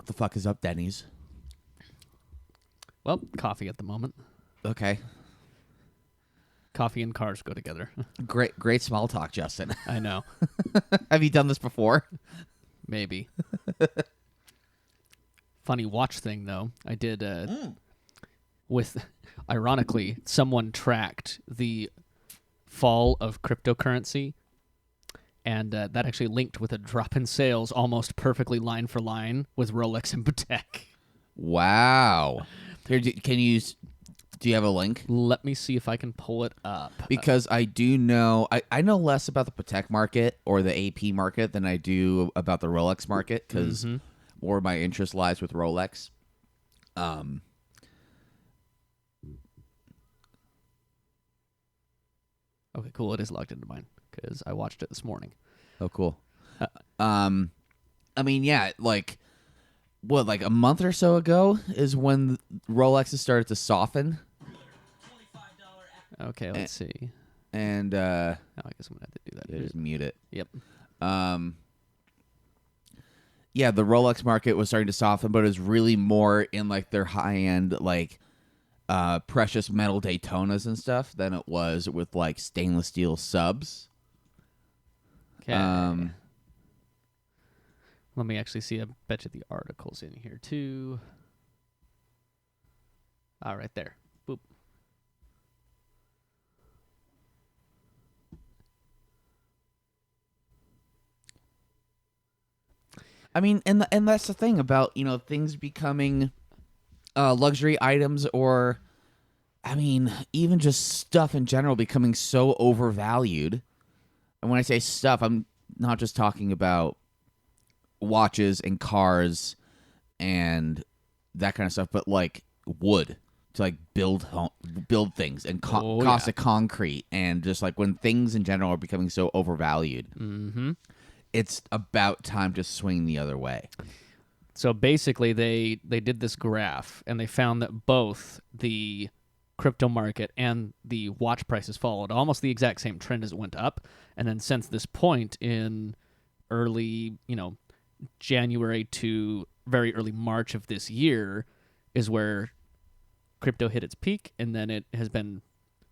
What the fuck is up, Denny's? Well, coffee at the moment. Okay. Coffee and cars go together. Great small talk, Justin. I know. Have you done this before? Maybe. Funny watch thing, though. I did with, ironically, someone tracked the fall of cryptocurrency, and that actually linked with a drop in sales almost perfectly line for line with Rolex and Patek. Wow. Here, do you have a link? Let me see if I can pull it up. Because I do know, I know less about the Patek market or the AP market than I do about the Rolex market, because more of my interest lies with Rolex. Okay, cool. It is logged into mine because I watched it this morning. Oh, cool. I mean, yeah, like a month or so ago is when Rolexes started to soften. Okay, let's see. And I guess I'm gonna have to do that. yeah, just mute it. Yep. Yeah, the Rolex market was starting to soften, but it was really more in like their high end, like precious metal Daytonas and stuff than it was with like stainless steel subs. Okay. Let me actually see. I bet you the article's in here too. Right there. Boop. I mean, and that's the thing about, things becoming luxury items, or, I mean, even just stuff in general becoming so overvalued. And when I say stuff, I'm not just talking about watches and cars and that kind of stuff, but like wood to like build things, and cost of concrete, and just like when things in general are becoming so overvalued. Mm-hmm. It's about time to swing the other way. So basically, they did this graph, and they found that both the crypto market and the watch prices followed almost the exact same trend as it went up. And then since this point in early, January to very early March of this year is where crypto hit its peak, and then it has been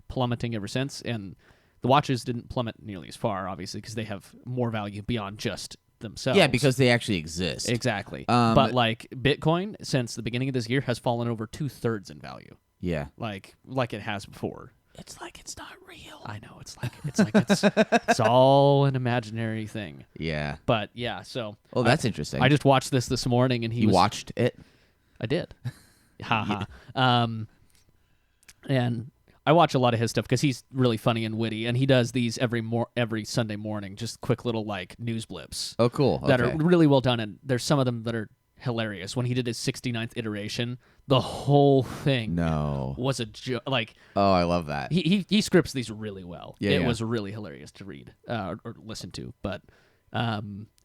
plummeting ever since. And the watches didn't plummet nearly as far, obviously, because they have more value beyond just themselves. Yeah, because they actually exist. Exactly. But like Bitcoin, since the beginning of this year, has fallen over 2/3 in value. Yeah. Like it has before. It's like it's not real. I know. It's all an imaginary thing. Yeah. But yeah, so. Oh, that's interesting. I just watched this morning, and you watched it? I did. Haha. And I watch a lot of his stuff because he's really funny and witty, and he does these every Sunday morning, just quick little like news blips. Oh, cool. That are really well done, and there's some of them that are hilarious. When he did his 69th iteration, the whole thing was a joke. Like, oh, I love that. He scripts these really well. Yeah, it was really hilarious to read or listen to. But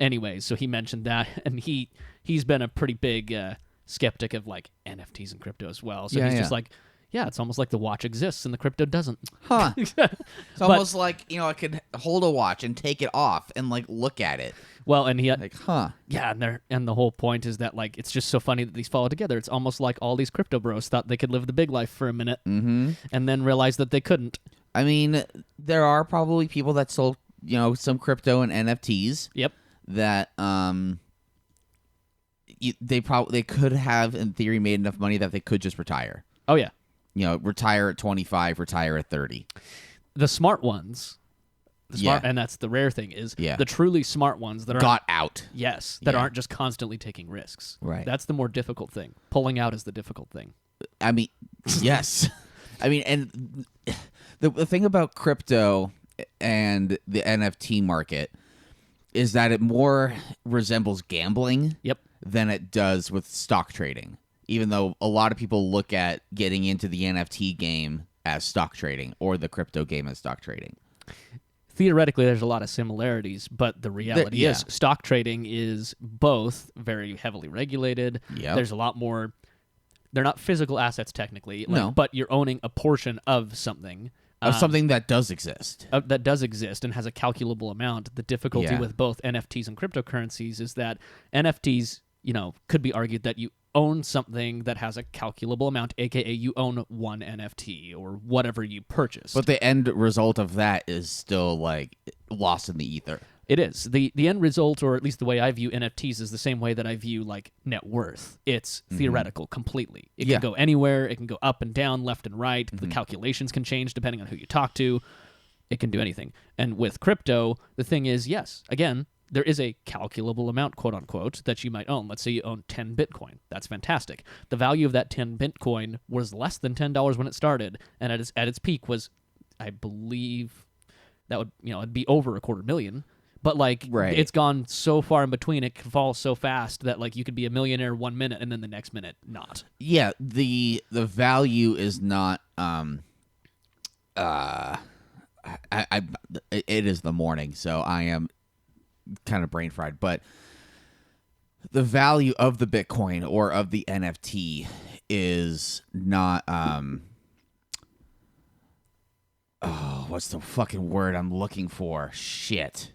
anyways, so he mentioned that, and he's been a pretty big skeptic of like NFTs and crypto as well. So he's just like, yeah, it's almost like the watch exists and the crypto doesn't. Huh. It's almost like, I could hold a watch and take it off and like look at it. Well, and he like, huh. Yeah, and the whole point is that like it's just so funny that these follow together. It's almost like all these crypto bros thought they could live the big life for a minute and then realized that they couldn't. I mean, there are probably people that sold, some crypto and NFTs. Yep. That they could have in theory made enough money that they could just retire. Oh yeah. Retire at 25, retire at 30. The smart ones, and that's the rare thing, is the truly smart ones that got out. Yes, that aren't just constantly taking risks. Right. That's the more difficult thing. Pulling out is the difficult thing. I mean, yes. I mean, and the thing about crypto and the NFT market is that it more resembles gambling than it does with stock trading. Even though a lot of people look at getting into the NFT game as stock trading or the crypto game as stock trading. Theoretically, there's a lot of similarities, but the reality is stock trading is both very heavily regulated. Yep. There's a lot more. They're not physical assets technically, no. But you're owning a portion of something. Of something that does exist. That does exist and has a calculable amount. The difficulty with both NFTs and cryptocurrencies is that NFTs, could be argued that you own something that has a calculable amount, aka you own one NFT or whatever you purchased. But the end result of that is still like lost in the ether. It is. The end result, or at least the way I view NFTs, is the same way that I view like net worth. It's theoretical completely. It can go anywhere. It can go up and down, left and right. The calculations can change depending on who you talk to. It can do anything. And with crypto, the thing is, yes, again, there is a calculable amount, quote unquote, that you might own. Let's say you own 10 Bitcoin. That's fantastic. The value of that 10 Bitcoin was less than $10 when it started, and at its peak was, I believe, that would it'd be over $250,000. But like, it's gone so far in between, it can fall so fast that like you could be a millionaire 1 minute and then the next minute not. Yeah, the value is not. It is the morning, so I am kind of brain fried. But the value of the Bitcoin or of the NFT is not. What's the fucking word I'm looking for? Shit.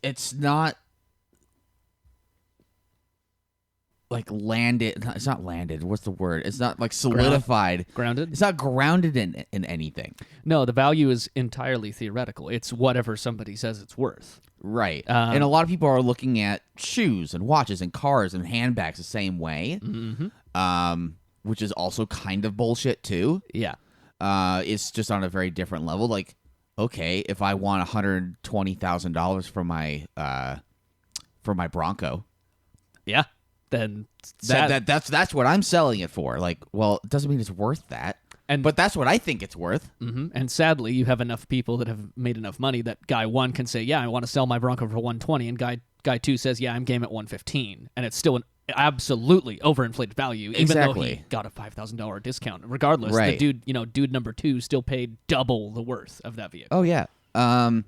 It's not like landed. It's not landed. What's the word? It's not like solidified. Grounded? It's not grounded in anything. No, the value is entirely theoretical. It's whatever somebody says it's worth. Right. And a lot of people are looking at shoes and watches and cars and handbags the same way. Which is also kind of bullshit too. Yeah. It's just on a very different level. Like, okay, if I want $120,000 for my Bronco, yeah, then that's what I'm selling it for. Like, well, it doesn't mean it's worth that, but that's what I think it's worth. And sadly, you have enough people that have made enough money that guy one can say, yeah, I want to sell my Bronco for 120, and guy two says, yeah, I'm game at 115, and it's still an absolutely overinflated value, even though he got a $5,000 discount. Regardless, the dude number two still paid double the worth of that vehicle. Oh yeah. I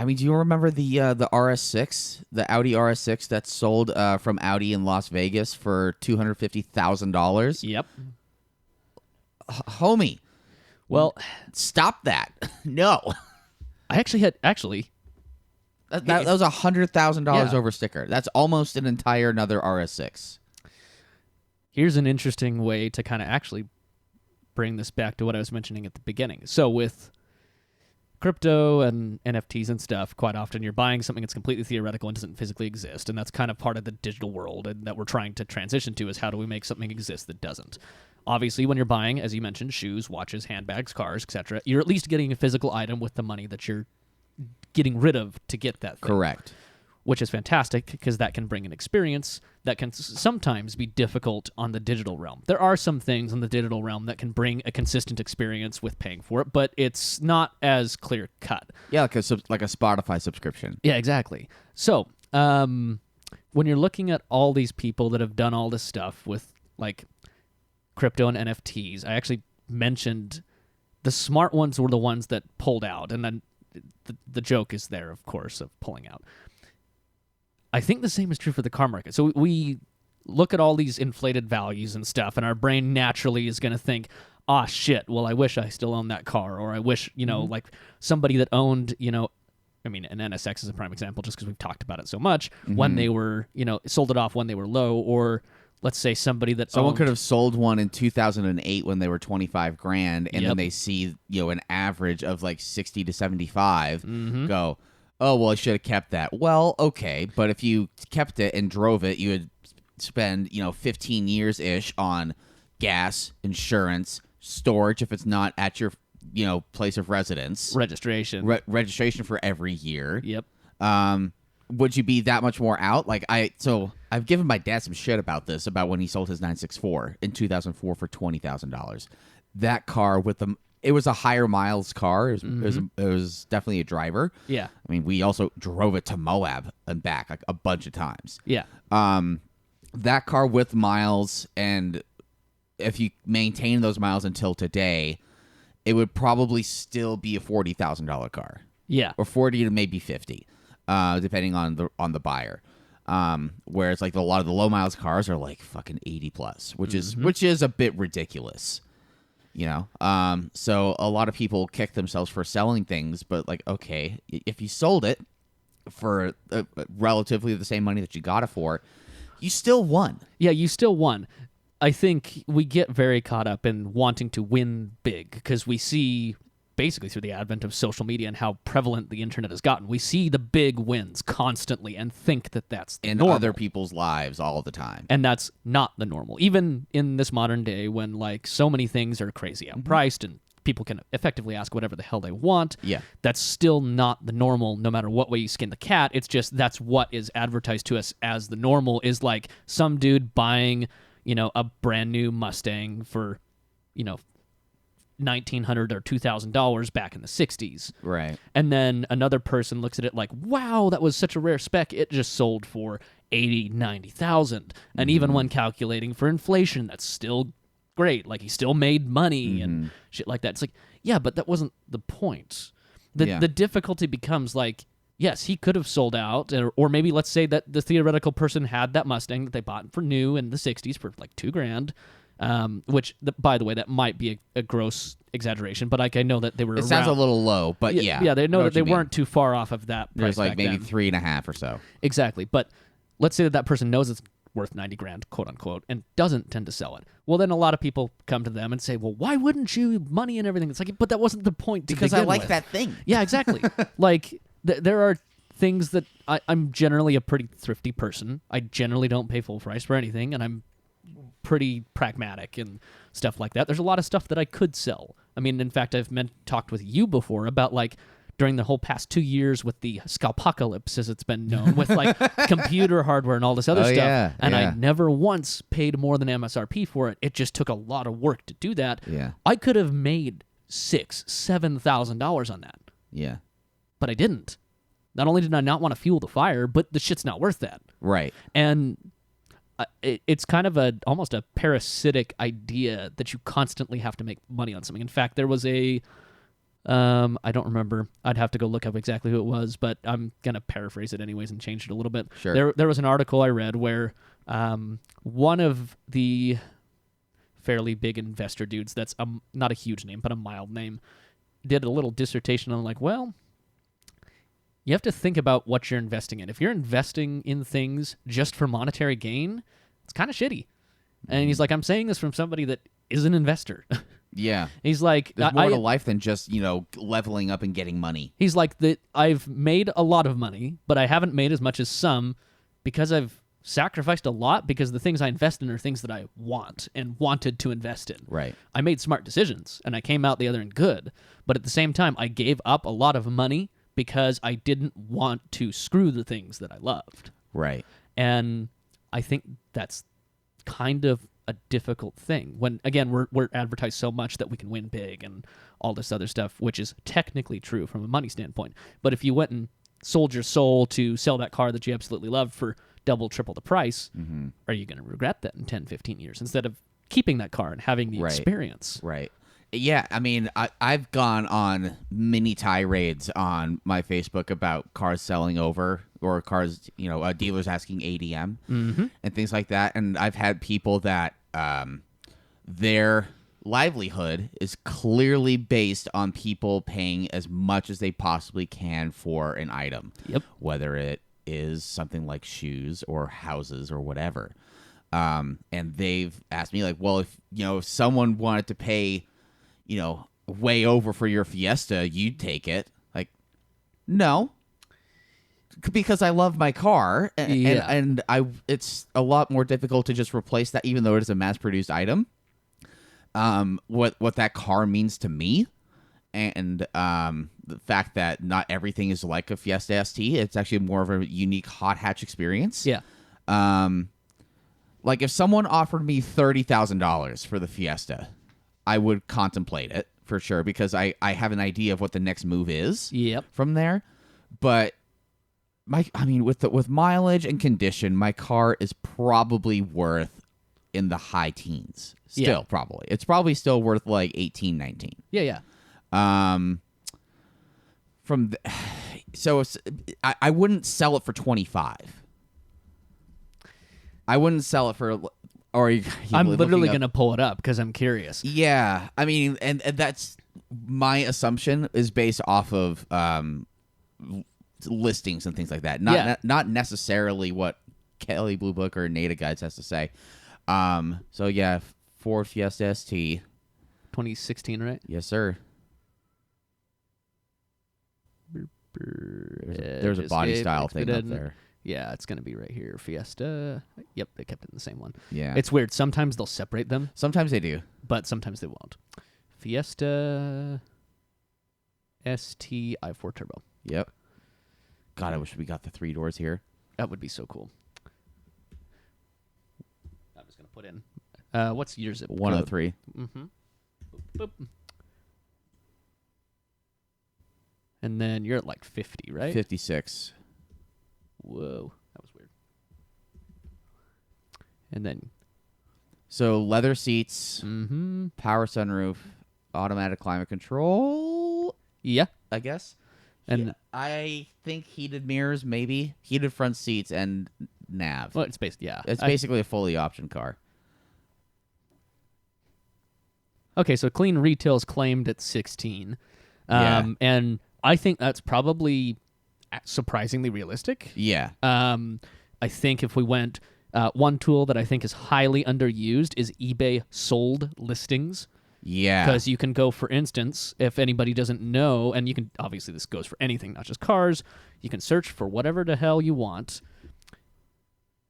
mean, do you remember the RS6, the Audi RS6 that sold from Audi in Las Vegas for $250,000? Yep. Homie. Well, stop that. No. I actually That was $100,000 over sticker. That's almost an entire another RS6. Here's an interesting way to kind of actually bring this back to what I was mentioning at the beginning. So with crypto and NFTs and stuff, quite often you're buying something that's completely theoretical and doesn't physically exist, and that's kind of part of the digital world and that we're trying to transition to is how do we make something exist that doesn't. Obviously, when you're buying, as you mentioned, shoes, watches, handbags, cars, etc., you're at least getting a physical item with the money that you're getting rid of to get that thing. Correct. Which is fantastic because that can bring an experience that can sometimes be difficult on the digital realm. There are some things in the digital realm that can bring a consistent experience with paying for it, but it's not as clear cut. Yeah, like a Spotify subscription. Yeah, exactly. So, when you're looking at all these people that have done all this stuff with like crypto and NFTs, I actually mentioned the smart ones were the ones that pulled out, and then the joke is there, of course, of pulling out. I think the same is true for the car market. So we look at all these inflated values and stuff, and our brain naturally is going to think, ah, shit, well, I wish I still owned that car, or I wish, like somebody that owned, I mean, an NSX is a prime example just because we've talked about it so much, when they were, sold it off when they were low, or let's say someone could have sold one in 2008 when they were $25,000, and then they see an average of like 60 to 75. Go, oh well, I should have kept that. Well, okay, but if you kept it and drove it, you would spend 15 years ish on gas, insurance, storage if it's not at your place of residence, registration, registration for every year. Yep. Would you be that much more out? I've given my dad some shit about this, about when he sold his 964 in 2004 for $20,000. That car it was a higher miles car. It was definitely a driver. Yeah. I mean, we also drove it to Moab and back like a bunch of times. Yeah. That car with miles, and if you maintain those miles until today, it would probably still be a $40,000 car. Yeah. Or 40 to maybe 50. Depending on the buyer, whereas like a lot of the low miles cars are like fucking 80 plus, which is a bit ridiculous, So a lot of people kick themselves for selling things, but like, okay, if you sold it, for relatively the same money that you got it for, you still won. Yeah, you still won. I think we get very caught up in wanting to win big because we see, basically through the advent of social media and how prevalent the internet has gotten, we see the big wins constantly and think that that's the in normal. other people's lives all the time. And that's not the normal. Even in this modern day when like so many things are crazy outpriced and people can effectively ask whatever the hell they want. Yeah. That's still not the normal, no matter what way you skin the cat. It's just that's what is advertised to us as the normal is like some dude buying, a brand new Mustang for, $1,900 or $2,000 back in the 60s. Right. And then another person looks at it like, wow, that was such a rare spec. It just sold for 80, 90,000. And even when calculating for inflation, that's still great. Like he still made money and shit like that. It's like, yeah, but that wasn't the point. The difficulty becomes like, yes, he could have sold out, or maybe let's say that the theoretical person had that Mustang that they bought for new in the 60s for like $2,000. Which, by the way, that might be a gross exaggeration, but like I know that they were. It sounds a little low, but yeah, they know that they weren't too far off of that price. There's like back maybe then. 3.5 or so. Exactly, but let's say that person knows it's worth $90,000, quote unquote, and doesn't tend to sell it. Well, then a lot of people come to them and say, "Well, why wouldn't you money and everything?" It's like, but that wasn't the point. Because I like that thing. Yeah, exactly. Like there are things that I'm generally a pretty thrifty person. I generally don't pay full price for anything, and I'm pretty pragmatic and stuff like that. There's a lot of stuff that I could sell. I mean, in fact, I've talked with you before about like during the whole past 2 years with the scalpocalypse, as it's been known, with like computer hardware and all this other stuff. And I never once paid more than MSRP for it. It just took a lot of work to do that. Yeah. I could have made $6,000-$7,000 on that. Yeah. But I didn't. Not only did I not want to fuel the fire, but the shit's not worth that. Right. And it's kind of almost a parasitic idea that you constantly have to make money on something. In fact, there was I don't remember. I'd have to go look up exactly who it was, but I'm going to paraphrase it anyways and change it a little bit. Sure. There was an article I read where one of the fairly big investor dudes, that's not a huge name, but a mild name, did a little dissertation on like, well, you have to think about what you're investing in. If you're investing in things just for monetary gain, it's kind of shitty. And he's like, I'm saying this from somebody that is an investor. Yeah. He's like, there's more to life than just, leveling up and getting money. He's like, I've made a lot of money, but I haven't made as much as some because I've sacrificed a lot because the things I invest in are things that I want and wanted to invest in. Right. I made smart decisions and I came out the other end good. But at the same time, I gave up a lot of money because I didn't want to screw the things that I loved. Right. And I think that's kind of a difficult thing. When, again, we're advertised so much that we can win big and all this other stuff, which is technically true from a money standpoint. But if you went and sold your soul to sell that car that you absolutely loved for double, triple the price, are you going to regret that in 10, 15 years instead of keeping that car and having the experience? Right. Yeah, I mean, I've gone on mini tirades on my Facebook about cars selling over or cars, dealers asking ADM and things like that. And I've had people that their livelihood is clearly based on people paying as much as they possibly can for an item. Yep. Whether it is something like shoes or houses or whatever. And they've asked me like, well, if someone wanted to pay way over for your Fiesta, you'd take it. Like, no, because I love my car, and it's a lot more difficult to just replace that, even though it is a mass-produced item. What that car means to me, and the fact that not everything is like a Fiesta ST, it's actually more of a unique hot hatch experience. Yeah. Like if someone offered me $30,000 for the Fiesta, I would contemplate it for sure because I have an idea of what the next move is from there. But with mileage and condition, my car is probably worth in the high teens. Still, probably. It's probably still worth like 18, 19. Yeah. So I wouldn't sell it for 25. I wouldn't sell it for... I'm literally going to pull it up because I'm curious. Yeah. I mean, and that's my assumption is based off of listings and things like that. Not necessarily what Kelly Blue Book or Nata Guides has to say. So yeah, Ford Fiesta ST, 2016, right? yes sir. There's a body style thing up there. Yeah, it's gonna be right here. Fiesta. Yep, they kept it in the same one. Yeah, It's weird. Sometimes they'll separate them, sometimes they do. but sometimes they won't. Fiesta ST i4 Turbo. Yep. God, I wish we got the 3 doors here. That would be so cool. I'm just gonna put in. What's your zip code? 103. Mm-hmm. Boop, boop. And then you're at like 50, right? 56. Whoa, that was weird. And then, So leather seats, mm-hmm. power sunroof, automatic climate control, Yeah, I guess. and Yeah, I think heated mirrors, maybe heated front seats and nav. well, it's based. Yeah, It's basically a fully optioned car. Okay, so clean retail's claimed at 16, Yeah. and I think that's probably surprisingly realistic. Yeah. I think if we went, one tool that I think is highly underused is eBay sold listings. Yeah. Because you can go, for instance, if anybody doesn't know, and you can, obviously this goes for anything, not just cars, you can search for whatever the hell you want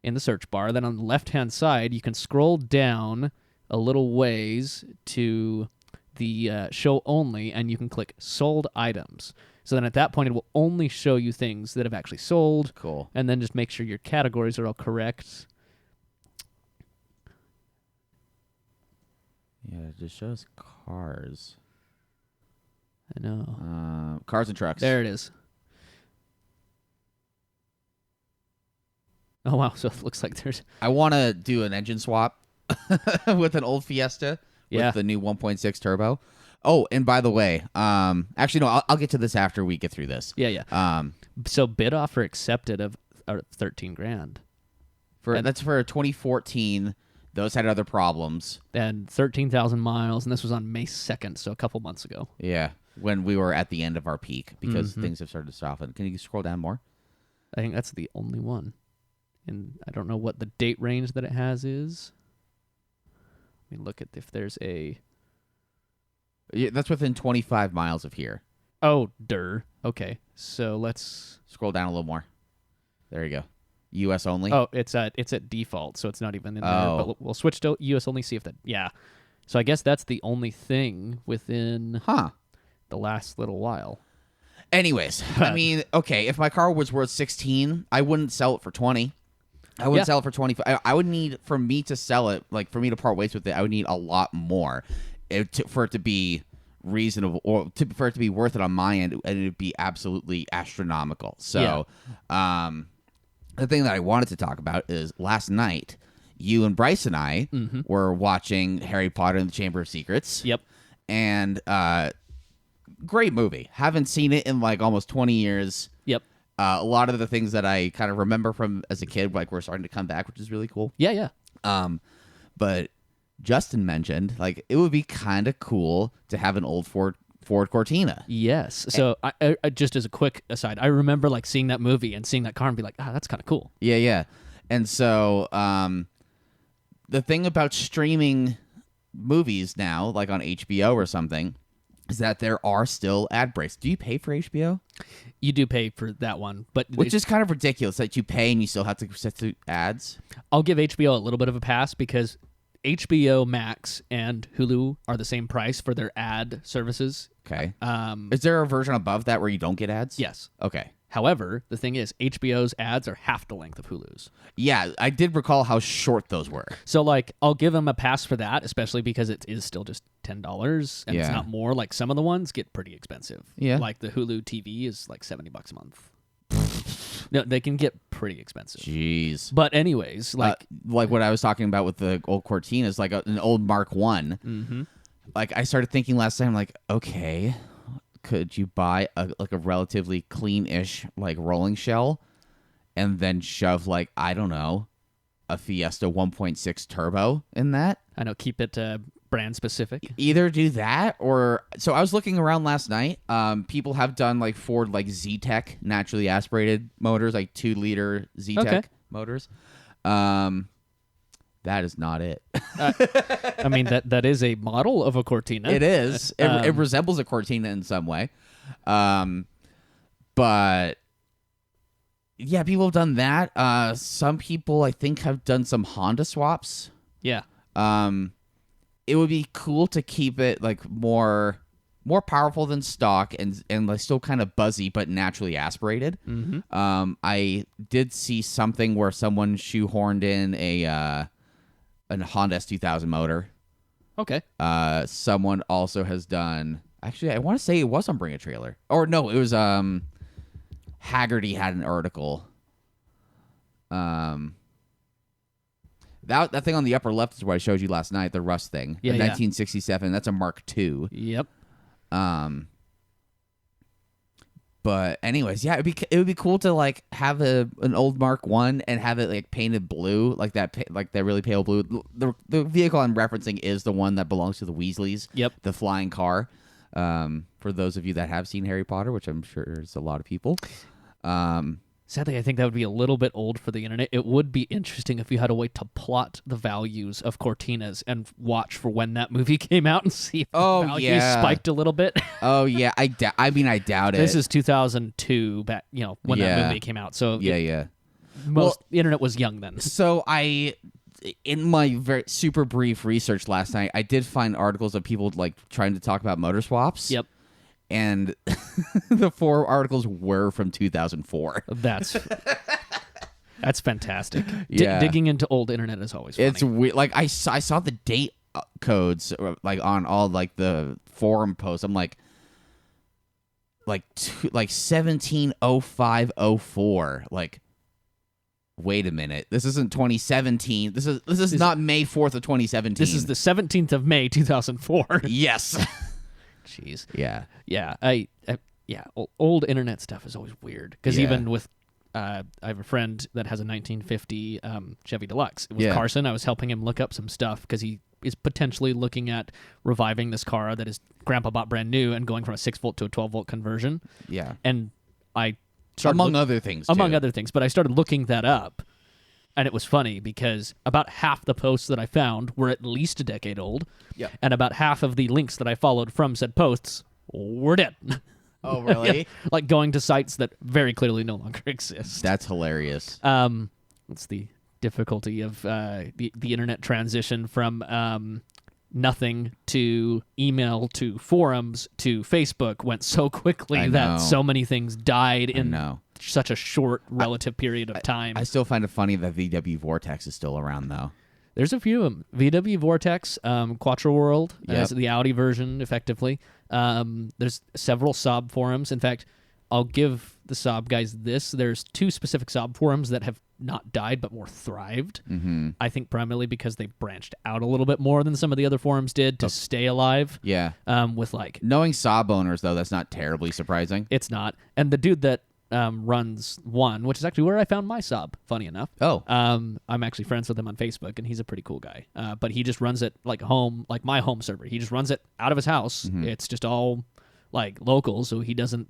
in the search bar. Then on the left-hand side, you can scroll down a little ways to the show only, and you can click sold items. So then at that point, it will only show you things that have actually sold, Cool. and then just make sure your categories are all correct. Yeah, it just shows cars. I know. Cars and trucks. There it is. Oh, wow. So it looks like there's... I want to do an engine swap with an old Fiesta Yeah. with the new 1.6 turbo. Oh, and by the way, actually, no, I'll get to this after we get through this. Yeah. So bid offer accepted of $13,000 That's for a 2014. Those had other problems. and 13,000 miles, and this was on May 2nd, so a couple months ago. Yeah, when we were at the end of our peak because Mhm. things have started to soften. Can you scroll down more? I think that's the only one. And I don't know what the date range that it has is. Let me look at if there's a... Yeah, that's within 25 miles of here. Oh, okay. So let's... Scroll down a little more. There you go. U.S. only. Oh, it's at default, so it's not even in there. Oh. But we'll switch to US only, see if that... Yeah. So I guess that's the only thing within Huh. the last little while. Anyways, I mean, okay, if my car was worth 16, I wouldn't sell it for 20. I wouldn't sell it for 25. I would need, for me to sell it, like for me to part ways with it, I would need a lot more for it to be reasonable, or for it to be worth it on my end, and it would be absolutely astronomical. So, the thing that I wanted to talk about is last night, you and Bryce and I were watching Harry Potter and the Chamber of Secrets. Yep. And great movie. Haven't seen it in like almost 20 years. Yep. A lot of the things that I kind of remember from as a kid, like, we're starting to come back, which is really cool. Yeah. But Justin mentioned, like, it would be kind of cool to have an old Ford Cortina. Yes. So I just as a quick aside, I remember like seeing that movie and seeing that car and be like, that's kind of cool. Yeah. And so the thing about streaming movies now, like on HBO or something, is that there are still ad breaks. Do you pay for HBO? You do pay for that one, but Which is kind of ridiculous that you pay and you still have to sit through ads. I'll give HBO a little bit of a pass because HBO Max and Hulu are the same price for their ad services. Okay. Is there a version above that where you don't get ads? Yes. Okay. However, the thing is, HBO's ads are half the length of Hulu's. Yeah, I did recall how short those were. So, like, I'll give them a pass for that, especially because it is still just $10, and it's Yeah. not more. Like, some of the ones get pretty expensive. Yeah. Like, the Hulu TV is like $70 a month. No, they can get pretty expensive. Jeez. But anyways, like what I was talking about with the old Cortina is like an old Mark 1. Mhm. Like, I started thinking last time, like, okay, could you buy a relatively clean-ish, like, rolling shell and then shove, like, I don't know, a Fiesta 1.6 turbo in that? I know, keep it brand specific. Either do that or so I was looking around last night. People have done like Ford like Z-Tech naturally aspirated motors, like 2-liter Z-Tech motors. That is not it. I mean that is a model of a Cortina. It is. It resembles a Cortina in some way. But yeah, people have done that. Some people I think have done some Honda swaps. Yeah. It would be cool to keep it like more powerful than stock and like still kind of buzzy but naturally aspirated. Mm-hmm. I did see something where someone shoehorned in a Honda S2000 motor. Okay. Someone also has done. Actually, I want to say it was on Bring a Trailer, or no, it was Haggerty had an article. That thing on the upper left is what I showed you last night, the Rust thing. Yeah, the yeah. 1967. That's a Mark II. Yep. But anyways, yeah, it would be cool to like have an old Mark I and have it like painted blue, like that really pale blue. The vehicle I'm referencing is the one that belongs to the Weasleys. Yep. The flying car. For those of you that have seen Harry Potter, which I'm sure is a lot of people. Sadly, I think that would be a little bit old for the internet. It would be interesting if you had a way to plot the values of Cortinas and watch for when that movie came out and see if the values spiked a little bit. Oh yeah, I doubt it. This is 2002, back when that movie came out. So the internet was young then. So in my very super brief research last night, I did find articles of people like trying to talk about motor swaps. Yep. And the 4 articles were from 2004. That's fantastic. Yeah. Digging into old internet is always funny. It's weird. Like I saw the date codes like on all like the forum posts. I'm like 170504. Like, wait a minute. This isn't 2017. This is not May 4th of 2017. This is the 17th of May 2004. Yes. Jeez. Yeah. Yeah. Old internet stuff is always weird because even with I have a friend that has a 1950 Chevy Deluxe. With Carson, I was helping him look up some stuff because he is potentially looking at reviving this car that his grandpa bought brand new and going from a 6-volt to a 12-volt conversion. Yeah. And I started among other things. But I started looking that up. And it was funny because about half the posts that I found were at least a decade old. Yeah. And about half of the links that I followed from said posts were dead. Oh, really? Yeah, like going to sites that very clearly no longer exist. That's hilarious. That's the difficulty of the internet transition from nothing to email to forums to Facebook went so quickly that so many things died in such a short relative period of time. I still find it funny that VW Vortex is still around, though. There's a few of them. VW Vortex, Quattro World, as the Audi version, effectively. There's several Saab forums. In fact, I'll give the Saab guys this. There's 2 specific Saab forums that have not died but more thrived. Mm-hmm. I think primarily because they branched out a little bit more than some of the other forums did to stay alive. Yeah. With like knowing Saab owners, though, that's not terribly surprising. It's not. And the dude that runs one, which is actually where I found my Saab, funny enough. Oh. I'm actually friends with him on Facebook, and he's a pretty cool guy. But he just runs it like my home server. He just runs it out of his house. Mm-hmm. It's just all like local, so he doesn't.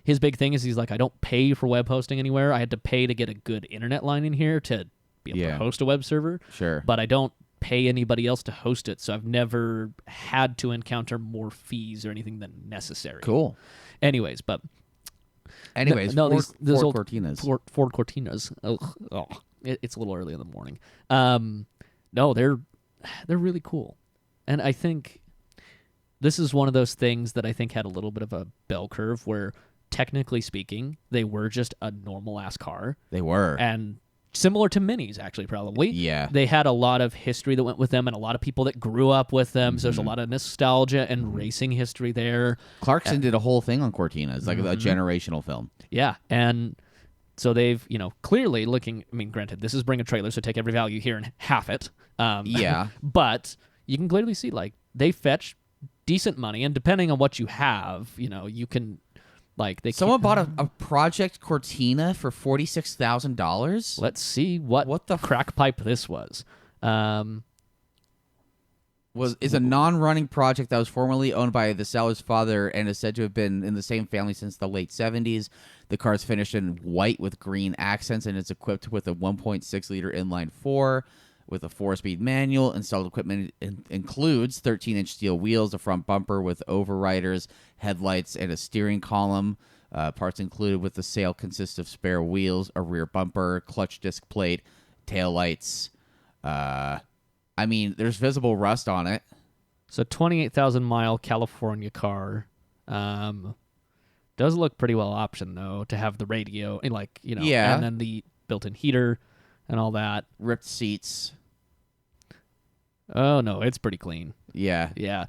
His big thing is he's like, I don't pay for web hosting anywhere. I had to pay to get a good internet line in here to be able to host a web server. Sure. But I don't pay anybody else to host it, so I've never had to encounter more fees or anything than necessary. Cool. Anyways, Ford old Cortinas. Ford Cortinas. It's a little early in the morning. They're really cool, and I think this is one of those things that I think had a little bit of a bell curve where, technically speaking, they were just a normal ass car. They were, and similar to Minis, actually, probably. Yeah, they had a lot of history that went with them, and a lot of people that grew up with them. Mm-hmm. So there's a lot of nostalgia and racing history there. Clarkson did a whole thing on Cortinas, like a generational film. Yeah, and so they've, clearly looking. I mean, granted, this is Bring a Trailer, so take every value here and half it. Yeah, but you can clearly see like they fetch decent money, and depending on what you have, you can. Like someone bought a Project Cortina for $46,000. Let's see what the crack pipe this was. is a non-running project that was formerly owned by the seller's father and is said to have been in the same family since the late 70s. The car is finished in white with green accents, and it's equipped with a 1.6-liter inline-4 with a 4-speed manual. Installed equipment includes 13-inch steel wheels, a front bumper with overriders, headlights, and a steering column. Parts included with the sale consist of spare wheels, a rear bumper, clutch disc plate, taillights. I mean, there's visible rust on it. So 28,000-mile California car. Does look pretty well optioned, though, to have the radio, and Yeah. and then the built-in heater and all that. Ripped seats. Oh, no, it's pretty clean. Yeah. Yeah.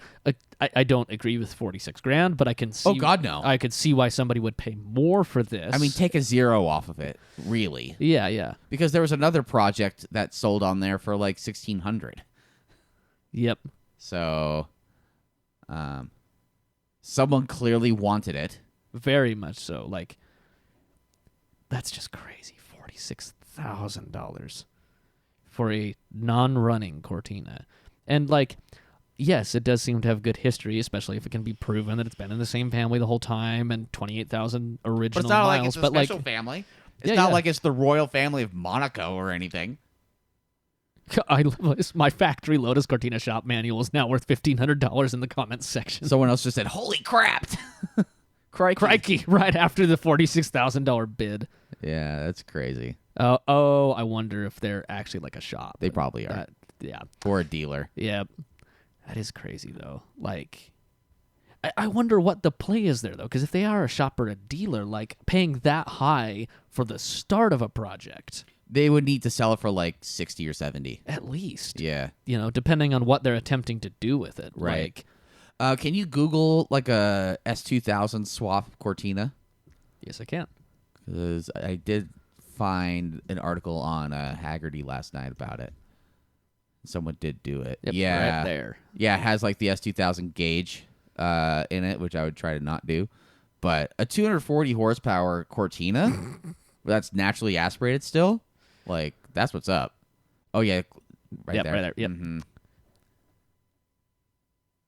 I don't agree with 46 grand, but I can see. Oh, God, no. I could see why somebody would pay more for this. I mean, take a zero off of it, really. Yeah, yeah. Because there was another project that sold on there for like $1,600. Yep. So, someone clearly wanted it. Very much so. Like, that's just crazy. $46,000 for a non-running Cortina. And, like, yes, it does seem to have good history, especially if it can be proven that it's been in the same family the whole time and 28,000 original But it's not miles. like it's a special family. It's Yeah, not yeah. like it's the royal family of Monaco or anything. My factory Lotus Cortina shop manual is now worth $1,500 in the comments section. Someone else just said, "Holy crap!" Crikey, right after the $46,000 bid. Yeah, that's crazy. Oh, I wonder if they're actually like a shop. They probably are. Yeah. Or a dealer. Yeah. That is crazy, though. Like, I wonder what the play is there, though, because if they are a shop or a dealer, like, paying that high for the start of a project. They would need to sell it for like 60 or 70. At least. Yeah. Depending on what they're attempting to do with it. Right. Like, Can you Google like a S2000 swap Cortina? yes, I can. Because I did find an article on Haggerty last night about it. Someone did do it. Yep, Yeah. right there. Yeah, it has like the S2000 gauge in it, which I would try to not do. But a 240 horsepower Cortina that's naturally aspirated still, like, that's what's up. Oh, yeah. Right Yep, there. right there. Yep. Mm-hmm.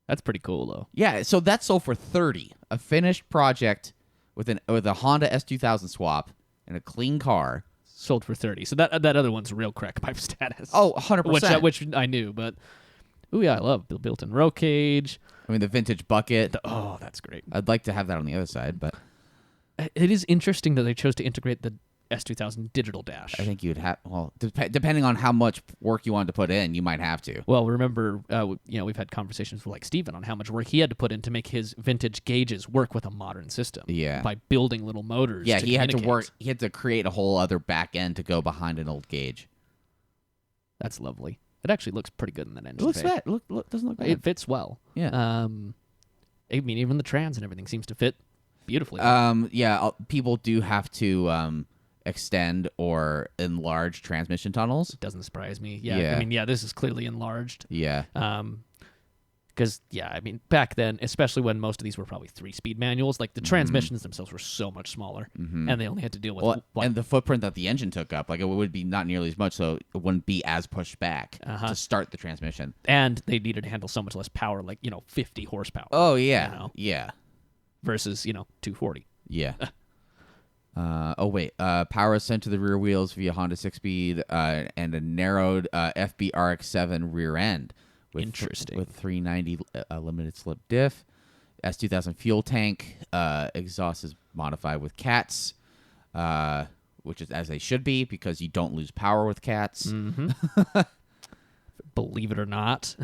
That's pretty cool, though. Yeah, so that's sold for 30. A finished project with a Honda S2000 swap and a clean car. Sold for 30. So that other one's real crack pipe status. Oh, 100%. Which I knew, but ooh yeah, I love built-in roll cage. I mean, the vintage bucket. Oh, that's great. I'd like to have that on the other side, but It is interesting that they chose to integrate the S2000 digital dash. I think you'd have, well, depending on how much work you wanted to put in, you might have to. Well, remember, we've had conversations with like Steven on how much work he had to put in to make his vintage gauges work with a modern system. Yeah. By building little motors. Yeah, to he had to communicate. work. He had to create a whole other back end to go behind an old gauge. That's lovely. It actually looks pretty good in that engine. It looks bay. bad. Look, doesn't look bad. It fits well. Yeah. I mean, even the trans and everything seems to fit beautifully. Yeah. People do have to extend or enlarge transmission tunnels. Doesn't surprise me. Yeah. Yeah. I mean, yeah, this is clearly enlarged. Yeah. Because, yeah, I mean, back then, especially when most of these were probably 3-speed manuals, like the transmissions themselves were so much smaller, and they only had to deal with and the footprint that the engine took up, like, it would be not nearly as much, so it wouldn't be as pushed back to start the transmission. and they needed to handle so much less power, like 50 horsepower. Oh yeah, You know? yeah, Versus 240. yeah. Power is sent to the rear wheels via Honda 6-speed and a narrowed FB-RX-7 rear end. Interesting. With 390 limited slip diff. S2000 fuel tank. Exhaust is modified with cats, which is as they should be because you don't lose power with cats. Believe it or not.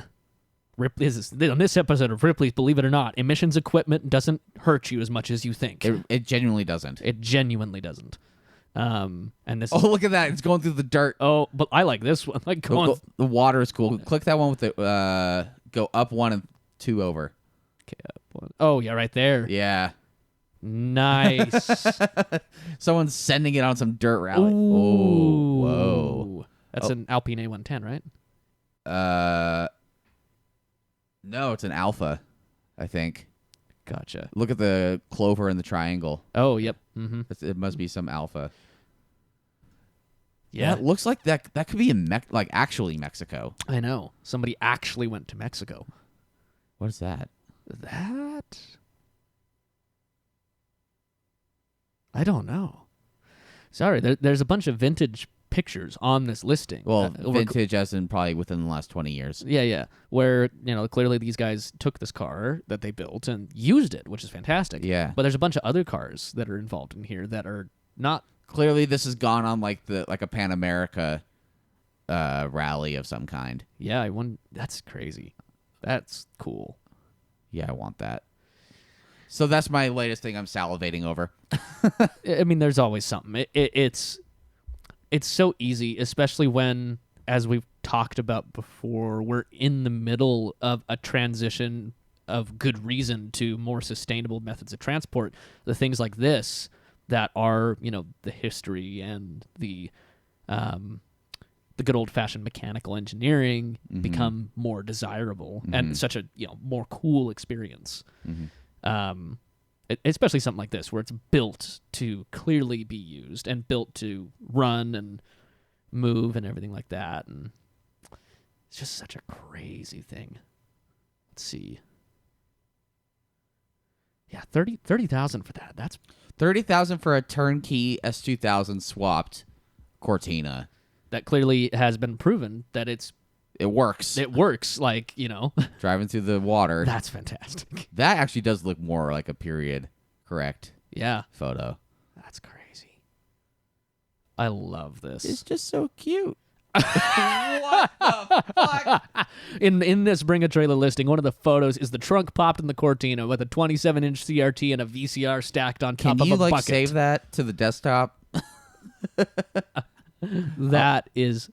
On this episode of Ripley's Believe It or Not, emissions equipment doesn't hurt you as much as you think. It genuinely doesn't. It genuinely doesn't. And this Oh, look at that. It's going through the dirt. Oh, but I like this one. Like going The water is cool. Click that one with the go up 1 and 2 over. Oh, yeah, right there. Yeah. Nice. Someone's sending it on some dirt rally. Ooh. Oh, whoa. That's an Alpine A110, right? No, it's an Alpha, I think. Gotcha. Look at the clover and the triangle. Oh, yep. Mm-hmm. It must be some Alpha. Yeah. it looks like that could be in actually Mexico. I know. Somebody actually went to Mexico. What is that? That? I don't know. Sorry, there's a bunch of vintage pictures on this listing. Well, vintage as in probably within the last 20 years. Yeah. Where, clearly these guys took this car that they built and used it, which is fantastic. Yeah. But there's a bunch of other cars that are involved in here that are not. Clearly this has gone on like a Pan America rally of some kind. Yeah, that's crazy. That's cool. Yeah, I want that. So that's my latest thing I'm salivating over. I mean, there's always something. It's so easy, especially when, as we've talked about before, we're in the middle of a transition of good reason to more sustainable methods of transport. The things like this that are, the history and the good old-fashioned mechanical engineering become more desirable and such a more cool experience. Especially something like this, where it's built to clearly be used and built to run and move and everything like that. And it's just such a crazy thing. Let's see. Yeah, 30,000 for that. That's 30,000 for a turnkey S2000 swapped Cortina. That clearly has been proven that it works. It works, driving through the water. That's fantastic. That actually does look more like a period correct photo. That's crazy. I love this. It's just so cute. What the fuck? In this Bring a Trailer listing, one of the photos is the trunk popped in the Cortina with a 27-inch CRT and a VCR stacked on top of a bucket. Can you save that to the desktop? That is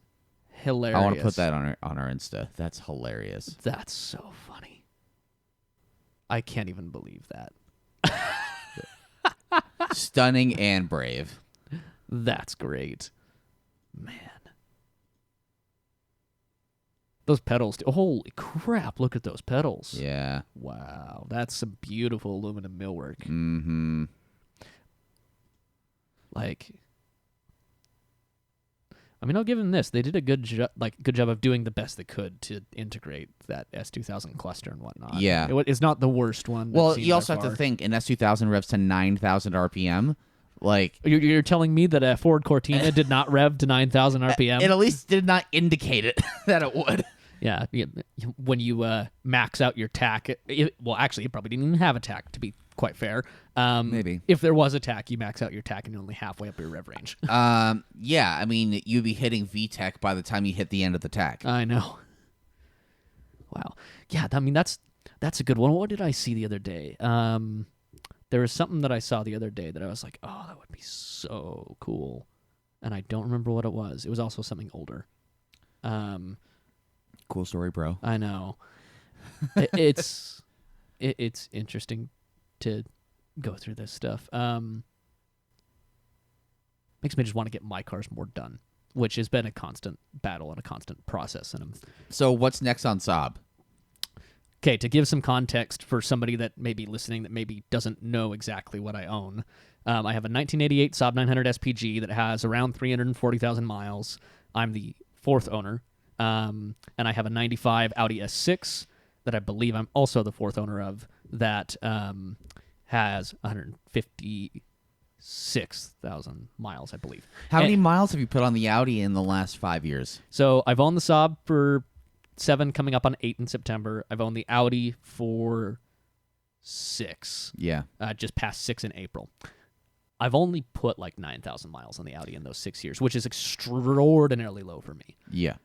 hilarious. I want to put that on our Insta. That's hilarious. That's so funny. I can't even believe that. Stunning and brave. That's great. Man. Those pedals. Holy crap, look at those pedals. Yeah. Wow. That's some beautiful aluminum millwork. Mm-hmm. I'll give them this. They did a good job of doing the best they could to integrate that S2000 cluster and whatnot. Yeah. It's not the worst one. Well, you also have to think an S2000 revs to 9,000 RPM. You're telling me that a Ford Cortina did not rev to 9,000 RPM? It at least did not indicate it that it would. Yeah. When you max out your tack, actually, it probably didn't even have a tack, to be quite fair. Maybe. If there was a tack, you max out your tack and you're only halfway up your rev range. Yeah, I mean, you'd be hitting VTEC by the time you hit the end of the tack. I know. Wow. Yeah, I mean, that's a good one. What did I see the other day? There was something that I saw the other day that I was like, oh, that would be so cool. And I don't remember what it was. It was also something older. Cool story, bro. I know. It's interesting to go through this stuff. Makes me just want to get my cars more done, which has been a constant battle and a constant process. So what's next on Saab? Okay, to give some context for somebody that may be listening that maybe doesn't know exactly what I own, I have a 1988 Saab 900 SPG that has around 340,000 miles. I'm the fourth owner. And I have a 95 Audi S6 that I believe I'm also the fourth owner of that has 156,000 miles, I believe. How many miles have you put on the Audi in the last 5 years? So I've owned the Saab for 7, coming up on 8 in September. I've owned the Audi for 6. Yeah. Just past 6 in April. I've only put 9,000 miles on the Audi in those 6 years, which is extraordinarily low for me. Yeah.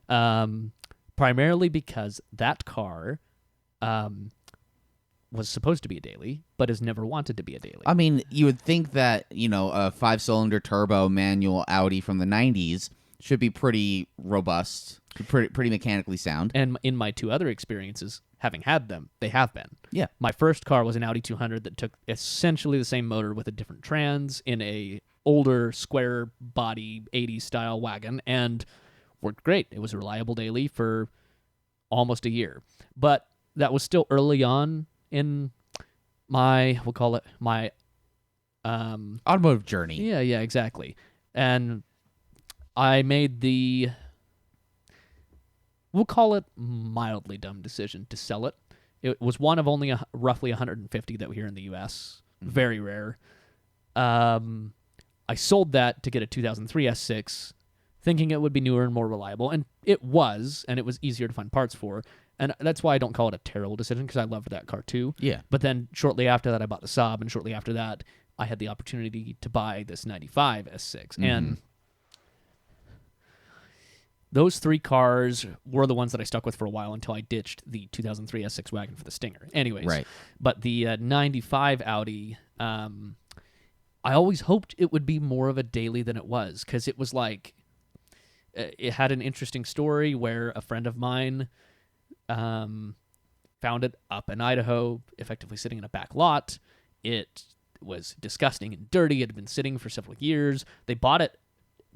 Primarily because that car was supposed to be a daily, but has never wanted to be a daily. I mean, you would think that, a 5-cylinder turbo manual Audi from the 90s should be pretty robust, pretty mechanically sound. And in my 2 other experiences, having had them, they have been. Yeah. My first car was an Audi 200 that took essentially the same motor with a different trans in a older square body 80s style wagon and worked great. It was a reliable daily for almost a year. But that was still early on in my, we'll call it my automotive journey. Yeah, exactly. And I made the, we'll call it mildly dumb decision to sell it. It was one of only roughly 150 that were here in the U.S. Very rare. I sold that to get a 2003 S6, thinking it would be newer and more reliable, and it was easier to find parts for, and that's why I don't call it a terrible decision, because I loved that car too. Yeah. But then shortly after that, I bought the Saab, and shortly after that, I had the opportunity to buy this 95 S6, and those three cars were the ones that I stuck with for a while until I ditched the 2003 S6 wagon for the Stinger. Anyways, Right. But the 95 Audi, I always hoped it would be more of a daily than it was, because it was like, it had an interesting story where a friend of mine found it up in Idaho, effectively sitting in a back lot. It was disgusting and dirty. It had been sitting for several years. They bought it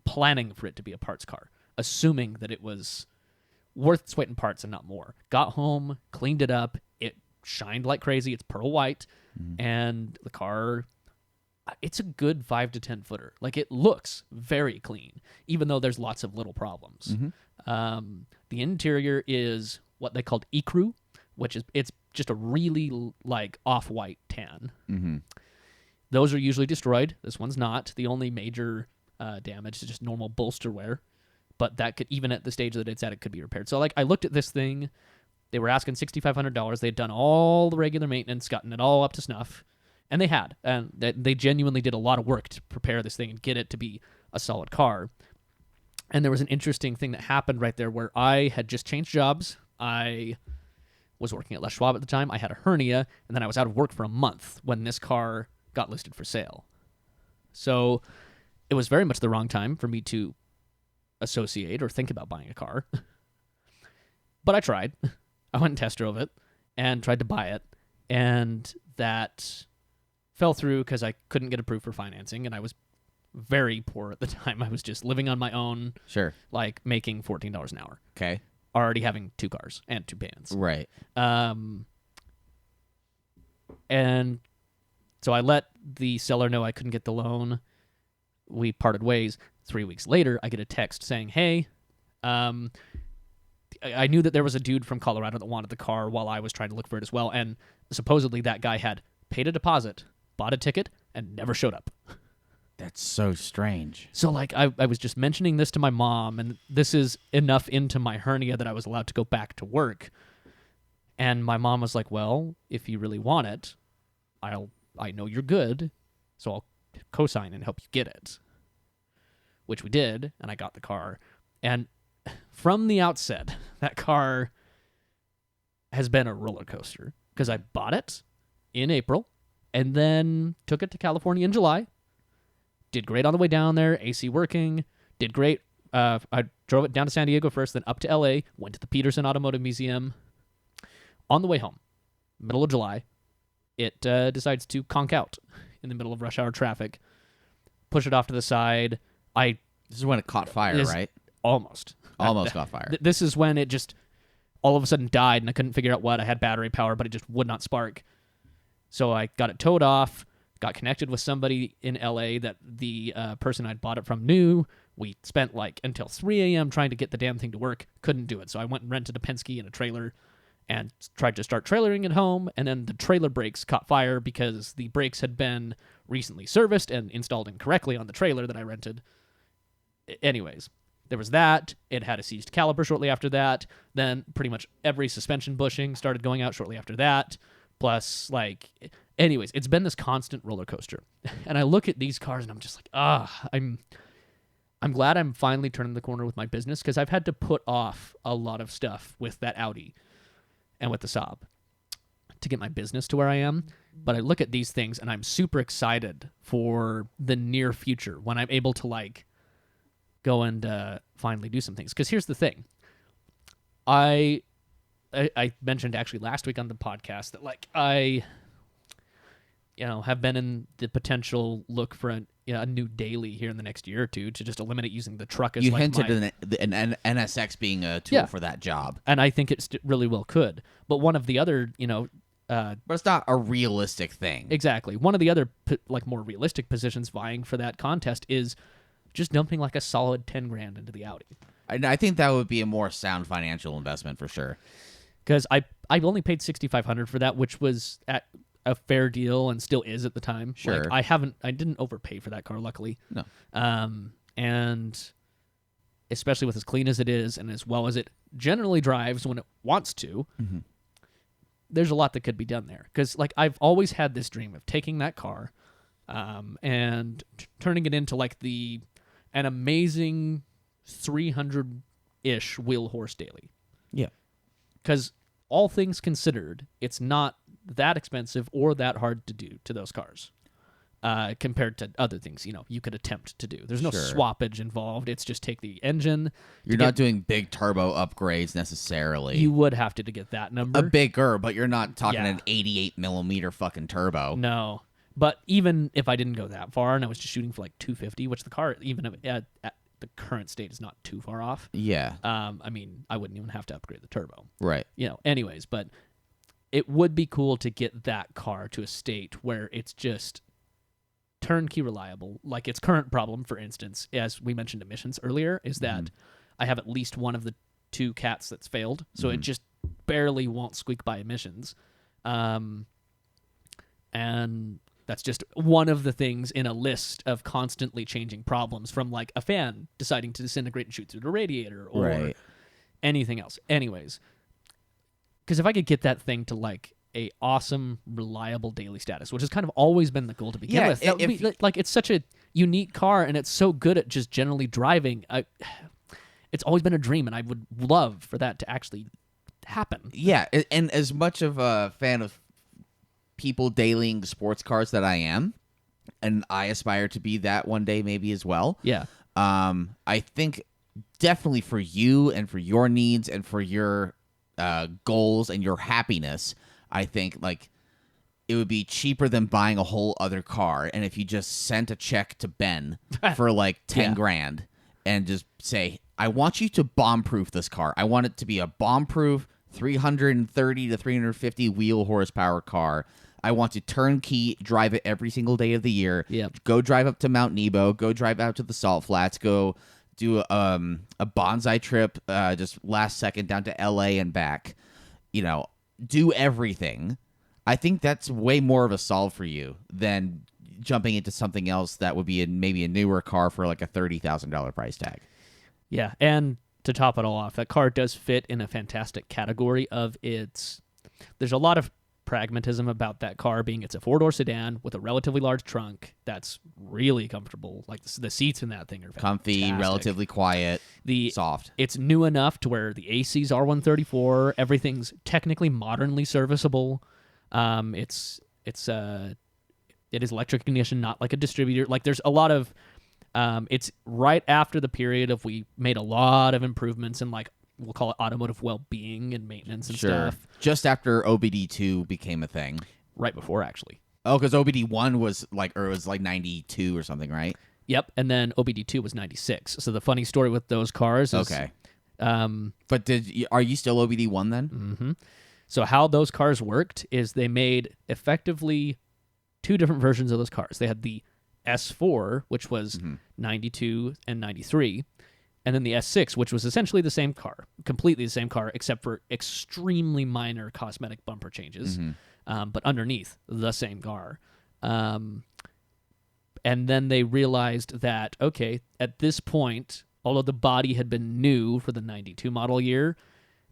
planning for it to be a parts car, assuming that it was worth its weight in parts and not more. Got home, cleaned it up. It shined like crazy. It's pearl white. And the car, it's a good 5 to 10 footer. Like, it looks very clean, even though there's lots of little problems. The interior is what they called ecru, which is, it's just a really like off-white tan. Those are usually destroyed. This one's not. The only major damage is just normal bolster wear, but that could, even at the stage that it's at, it could be repaired. So like, I looked at this thing. They were asking $6,500. They'd done all the regular maintenance, gotten it all up to snuff. And they had. And they genuinely did a lot of work to prepare this thing and get it to be a solid car. And there was an interesting thing that happened right there where I had just changed jobs. I was working at Les Schwab at the time. I had a hernia, and then I was out of work for a month when this car got listed for sale. So it was very much the wrong time for me to associate or think about buying a car. But I tried. I went and test drove it and tried to buy it. And that fell through because I couldn't get approved for financing, and I was very poor at the time. I was just living on my own, Sure. like making $14 an hour, Okay. already having 2 cars and 2 bands. Right. And so I let the seller know I couldn't get the loan. We parted ways. 3 weeks later, I get a text saying, hey, I knew that there was a dude from Colorado that wanted the car while I was trying to look for it as well, and supposedly that guy had paid a deposit, bought a ticket, and never showed up. That's so strange. So, like, I was just mentioning this to my mom, and this is enough into my hernia that I was allowed to go back to work. And my mom was like, well, if you really want it, I know you're good, so I'll co-sign and help you get it. Which we did, and I got the car. And from the outset, that car has been a roller coaster, because I bought it in April and then took it to California in July. Did great on the way down there, AC working, did great. I drove it down to San Diego first, then up to LA, went to the Peterson Automotive Museum. On the way home, middle of July, it decides to conk out in the middle of rush hour traffic, push it off to the side. This is when it caught fire, right? Almost. Almost caught fire. This is when it just all of a sudden died, and I couldn't figure out what. I had battery power, but it just would not spark. So I got it towed off, got connected with somebody in LA that the person I'd bought it from knew. We spent like until 3 a.m. trying to get the damn thing to work. Couldn't do it. So I went and rented a Penske and a trailer and tried to start trailering it home. And then the trailer brakes caught fire because the brakes had been recently serviced and installed incorrectly on the trailer that I rented. Anyways, there was that. It had a seized caliper shortly after that. Then pretty much every suspension bushing started going out shortly after that. Plus, like, anyways, it's been this constant roller coaster. And I look at these cars and I'm just like, I'm glad I'm finally turning the corner with my business, because I've had to put off a lot of stuff with that Audi and with the Saab to get my business to where I am. But I look at these things and I'm super excited for the near future when I'm able to, like, go and finally do some things. Because here's the thing. I mentioned actually last week on the podcast that, like, I have been in the potential look for a new daily here in the next year or two to just eliminate using the truck as you like hinted an NSX being a tool for that job. And I think it really well could. But one of the other, but it's not a realistic thing. Exactly. One of the other like more realistic positions vying for that contest is just dumping like a solid 10 grand into the Audi. I think that would be a more sound financial investment for sure. Because I only paid $6,500 for that, which was at a fair deal and still is at the time. Sure. Like, I didn't overpay for that car, luckily. No. And especially with as clean as it is and as well as it generally drives when it wants to, there's a lot that could be done there. Because like I've always had this dream of taking that car and turning it into like an amazing 300-ish wheel horse daily. Yeah. Because all things considered, it's not that expensive or that hard to do to those cars compared to other things you could attempt to do. There's no Sure. swappage involved. It's just take the engine. You're not doing big turbo upgrades necessarily. You would have to get that number. A bigger, but you're not talking Yeah. an 88 millimeter fucking turbo. No. But even if I didn't go that far and I was just shooting for like 250, which the car, even at the current state, is not too far off. Yeah. I mean, I wouldn't even have to upgrade the turbo. Right. Anyways, but it would be cool to get that car to a state where it's just turnkey reliable. Like its current problem, for instance, as we mentioned emissions earlier, is that I have at least one of the two cats that's failed, so it just barely won't squeak by emissions. And that's just one of the things in a list of constantly changing problems, from like a fan deciding to disintegrate and shoot through the radiator or anything else. Anyways, because if I could get that thing to like a awesome, reliable daily status, which has kind of always been the goal to begin with, that would be, like it's such a unique car and it's so good at just generally driving. It's always been a dream, and I would love for that to actually happen. Yeah, and as much of a fan of people dailying sports cars that I am, and I aspire to be that one day maybe as well. Yeah. I think definitely for you and for your needs and for your goals and your happiness, I think like it would be cheaper than buying a whole other car. And if you just sent a check to Ben for like 10 grand and just say, I want you to bomb-proof this car. I want it to be a bomb-proof 330 to 350 wheel horsepower car. I want to turnkey drive it every single day of the year. Yep. Go drive up to Mount Nebo. Go drive out to the Salt Flats. Go do a bonsai trip just last second down to L.A. and back. Do everything. I think that's way more of a solve for you than jumping into something else that would be maybe a newer car for like a $30,000 price tag. Yeah, and to top it all off, that car does fit in a fantastic category of its... There's a lot of pragmatism about that car being it's a four-door sedan with a relatively large trunk that's really comfortable. Like the seats in that thing are fantastic. Comfy, relatively quiet, soft. It's new enough to where the AC's R134, everything's technically modernly serviceable. It is electric ignition, not like a distributor. Like there's a lot of it's right after the period of we made a lot of improvements in like we'll call it automotive well-being and maintenance and stuff. Just after OBD2 became a thing. Right before, actually. Oh, because OBD1 was like 92 or something, right? Yep, and then OBD2 was 96. So the funny story with those cars is... Okay. But are you still OBD1 then? Mm-hmm. So how those cars worked is they made effectively two different versions of those cars. They had the S4, which was 92 and 93, and then the S6, which was essentially the same car, completely the same car, except for extremely minor cosmetic bumper changes, but underneath the same car. And then they realized that, okay, at this point, although the body had been new for the 92 model year,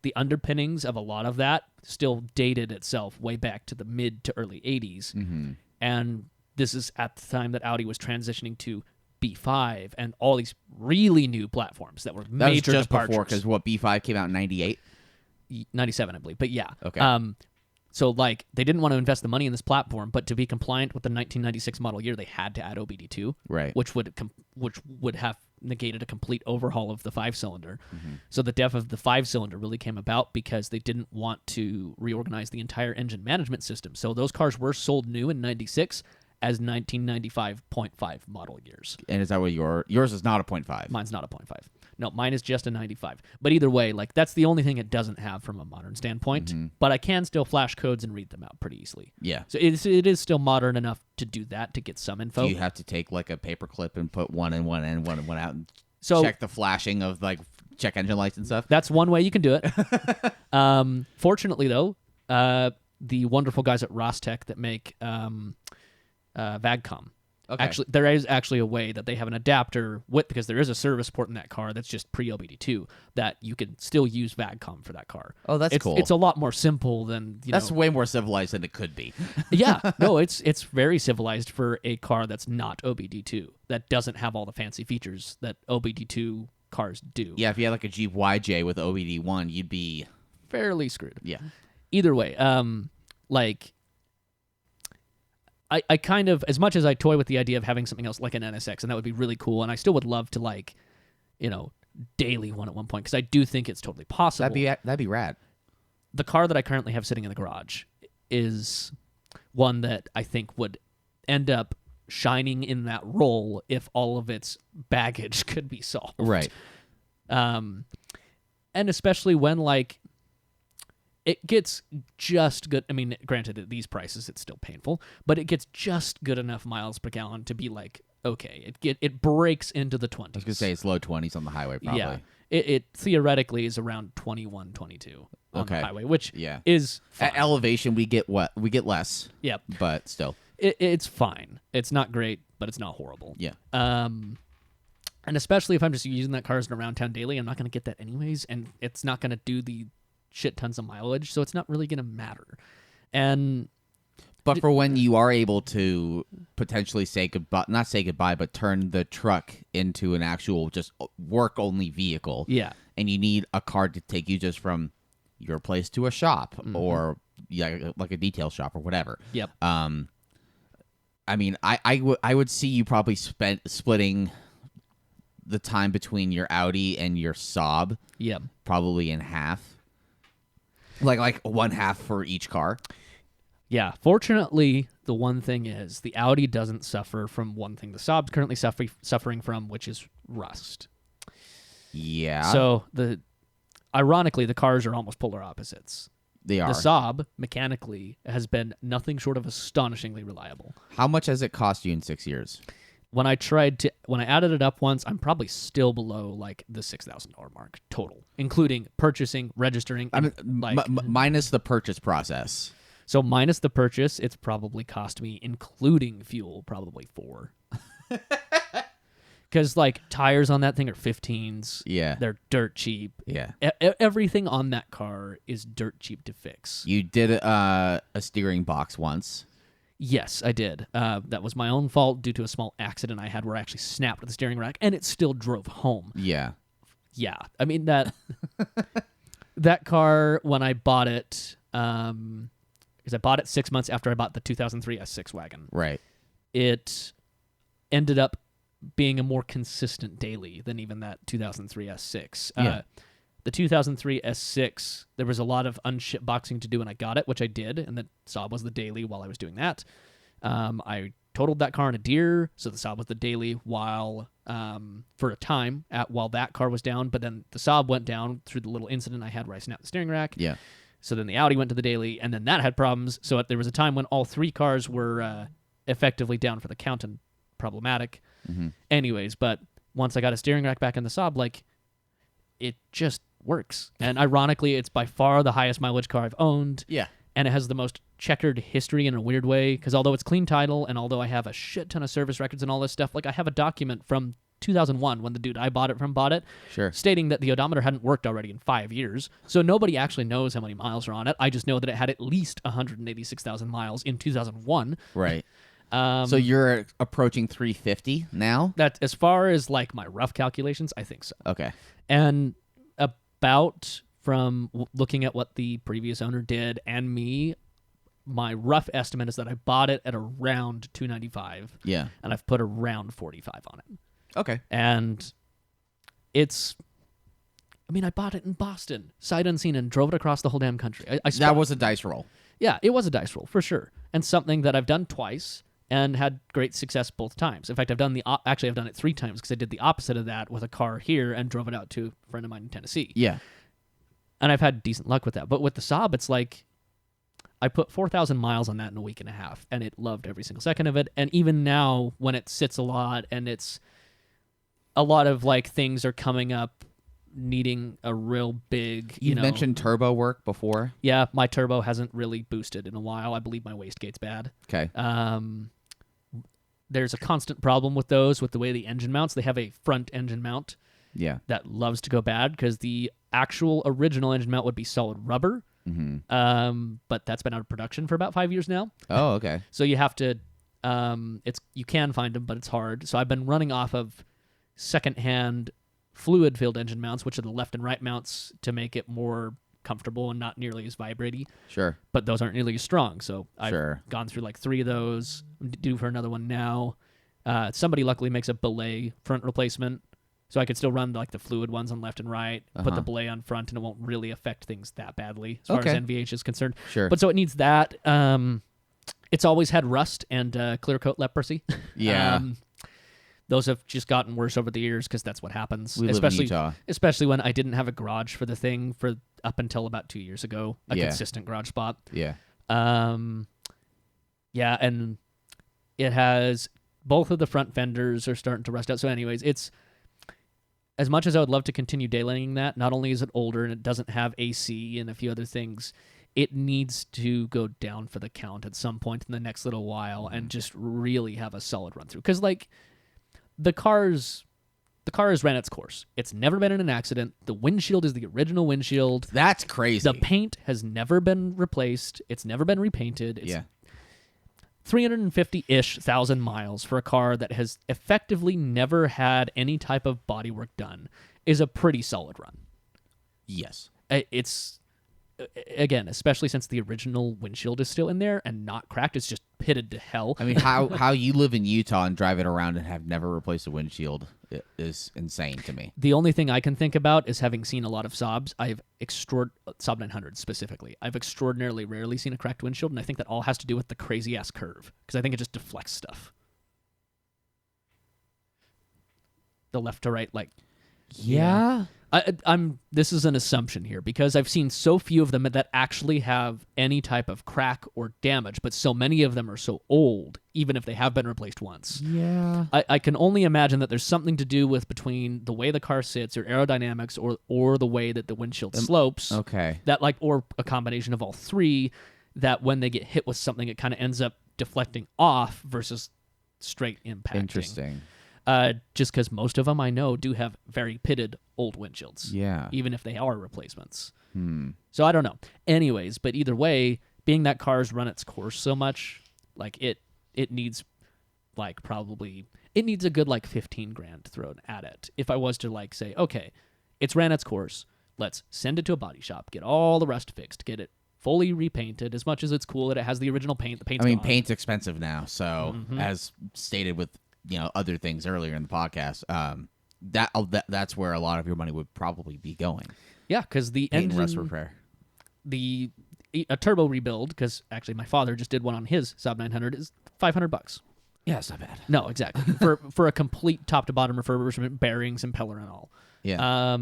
the underpinnings of a lot of that still dated itself way back to the mid to early 80s. And this is at the time that Audi was transitioning to B5 and all these really new platforms that were major just departures. before, because B5 came out in 98? 97, I believe. But yeah. Okay. So like they didn't want to invest the money in this platform, but to be compliant with the 1996 model year, they had to add OBD2, right? Which would have negated a complete overhaul of the 5-cylinder. So the death of the 5-cylinder really came about because they didn't want to reorganize the entire engine management system. So those cars were sold new in 96 as 1995.5 model years. And is that what yours is not a 0.5? Mine's not a 0.5. No, mine is just a 95. But either way, like that's the only thing it doesn't have from a modern standpoint. But I can still flash codes and read them out pretty easily. Yeah. So it is still modern enough to do that, to get some info. Do you have to take like a paper clip and put one in one end, one in one out, and So- check the flashing of like check engine lights and stuff? That's one way you can do it. Fortunately, though, the wonderful guys at Rostec that make VAGCOM. Okay. Actually, there is actually a way that they have an adapter with, because there is a service port in that car that's just pre-OBD2 that you can still use VAGCOM for that car. Oh, that's cool. It's a lot more simple than That's way more civilized than it could be. Yeah, no, it's very civilized for a car that's not OBD2, that doesn't have all the fancy features that OBD2 cars do. Yeah, if you had like a Jeep YJ with OBD1, you'd be Fairly screwed. yeah. Either way, like I kind of, as much as I toy with the idea of having something else like an NSX, and that would be really cool, and I still would love to like, daily one at one point, because I do think it's totally possible. That'd be rad. The car that I currently have sitting in the garage is one that I think would end up shining in that role if all of its baggage could be solved. Right. And especially when like it gets just good. I mean, granted, at these prices, it's still painful, but it gets just good enough miles per gallon to be like, okay, it breaks into the 20s. I was gonna say it's low 20s on the highway, probably. Yeah, it theoretically is around 21, 22 on the highway, which is fine. At elevation. We get less. Yep, But still, it's fine. It's not great, but it's not horrible. yeah. And especially if I'm just using that car as an around town daily, I'm not going to get that anyways, and it's not going to do the shit tons of mileage, so it's not really going to matter. And But for when you are able to potentially say goodbye, not say goodbye, but turn the truck into an actual just work-only vehicle, yeah, and you need a car to take you just from your place to a shop or like a detail shop or whatever. yep, I mean, I would see you probably splitting the time between your Audi and your Saab yep. probably in half, like one half for each car. Yeah, fortunately, the one thing is the Audi doesn't suffer from one thing the Saab's currently suffering from, which is rust. Yeah. So ironically, the cars are almost polar opposites. They are. The Saab, mechanically, has been nothing short of astonishingly reliable. How much has it cost you in 6 years? When I added it up once, I'm probably still below like the $6,000 mark total, including purchasing, registering. I mean, like, minus the purchase process. So minus the purchase, it's probably cost me, including fuel, probably $4. Because like tires on that thing are 15s. Yeah. They're dirt cheap. Yeah. Everything on that car is dirt cheap to fix. You did a steering box once. Yes, I did. That was my own fault due to a small accident I had where I actually snapped the steering rack, and it still drove home. Yeah. Yeah. I mean, that car, when I bought it, because I bought it 6 months after I bought the 2003 S6 wagon. Right. It ended up being a more consistent daily than even that 2003 S6. Yeah. The 2003 S6, there was a lot of unshipboxing to do when I got it, which I did, and the Saab was the daily while I was doing that. I totaled that car in a Deere, so the Saab was the daily while for a time while that car was down, but then the Saab went down through the little incident I had where I snapped the steering rack. Yeah. So then the Audi went to the daily, and then that had problems. So there was a time when all three cars were effectively down for the count and problematic. Mm-hmm. Anyways, but once I got a steering rack back in the Saab, like, it just works. And ironically, it's by far the highest mileage car I've owned. Yeah. And it has the most checkered history in a weird way, because although it's clean title and although I have a shit ton of service records and all this stuff, like I have a document from 2001 when the dude I bought it from bought it, Sure. stating that the odometer hadn't worked already in 5 years. So nobody actually knows how many miles are on it. I just know that it had at least 186,000 miles in 2001. Right. So you're approaching 350 now? That, as far as like my rough calculations, I think so. Okay. And about from looking at what the previous owner did and me, my rough estimate is that I bought it at around 295. Yeah. And I've put around 45 on it. Okay. And I bought it in Boston, sight unseen, and drove it across the whole damn country. That was a dice roll. Yeah, it was a dice roll, for sure. And something that I've done twice, and had great success both times. In fact, I've done I've done it 3 times because I did the opposite of that with a car here and drove it out to a friend of mine in Tennessee. Yeah. And I've had decent luck with that. But with the Saab, it's like I put 4,000 miles on that in a week and a half, and it loved every single second of it. And even now, when it sits a lot and it's a lot of like things are coming up needing a real big, You mentioned turbo work before. Yeah, my turbo hasn't really boosted in a while. I believe my wastegate's bad. Okay. There's a constant problem with those, with the way the engine mounts. They have a front engine mount Yeah. that loves to go bad because the actual original engine mount would be solid rubber. Mm-hmm. But that's been out of production for about 5 years now. Oh, okay. So you have to, you can find them, but it's hard. So I've been running off of secondhand fluid-filled engine mounts, which are the left and right mounts to make it more comfortable and not nearly as vibraty. Sure. But those aren't nearly as strong. So I've Sure. gone through like 3 of those. I'm due for another one now. Somebody luckily makes a belay front replacement, so I could still run like the fluid ones on left and right, put the belay on front, and it won't really affect things that badly as far as NVH is concerned. Sure. But so it needs that. It's always had rust and clear coat leprosy. Yeah. Those have just gotten worse over the years because that's what happens. We live in Utah. Especially when I didn't have a garage for the thing for up until about 2 years ago, a Yeah. consistent garage spot. Yeah. Yeah, and it has both of the front fenders are starting to rust out. So anyways, it's as much as I would love to continue daylighting that, not only is it older and it doesn't have AC and a few other things, it needs to go down for the count at some point in the next little while and just really have a solid run through. Because like the car has ran its course. It's never been in an accident. The windshield is the original windshield. That's crazy. The paint has never been replaced. It's never been repainted. It's yeah. 350-ish thousand miles for a car that has effectively never had any type of bodywork done is a pretty solid run. Yes. It's, again, especially since the original windshield is still in there and not cracked, it's just pitted to hell. I mean, how you live in Utah and drive it around and have never replaced a windshield is insane to me. The only thing I can think about is having seen a lot of Saabs. Saab 900 specifically. I've extraordinarily rarely seen a cracked windshield, and I think that all has to do with the crazy-ass curve, because I think it just deflects stuff. The left to right, like... Yeah. This is an assumption here because I've seen so few of them that actually have any type of crack or damage, but so many of them are so old, even if they have been replaced once. Yeah. I can only imagine that there's something to do with between the way the car sits or aerodynamics or the way that the windshield slopes. Okay. That or a combination of all three, that when they get hit with something, it kind of ends up deflecting off versus straight impacting. Interesting. Just because most of them I know do have very pitted old windshields. Yeah. Even if they are replacements. So I don't know. Anyways, but either way, being that car's run its course so much, like it needs like it needs a good like $15,000 thrown at it. If I was to like say, okay, it's ran its course, let's send it to a body shop, get all the rust fixed, get it fully repainted as much as it's cool that it has the original paint. The paint's gone. Paint's expensive now, so as stated with other things earlier in the podcast, that's where a lot of your money would probably be going. Yeah, because the Paint engine, and rust repair. A turbo rebuild, because actually my father just did one on his Saab 900, is $500. Yeah, it's not bad. No, exactly. for a complete top to bottom refurbishment, bearings, impeller, and all. Yeah.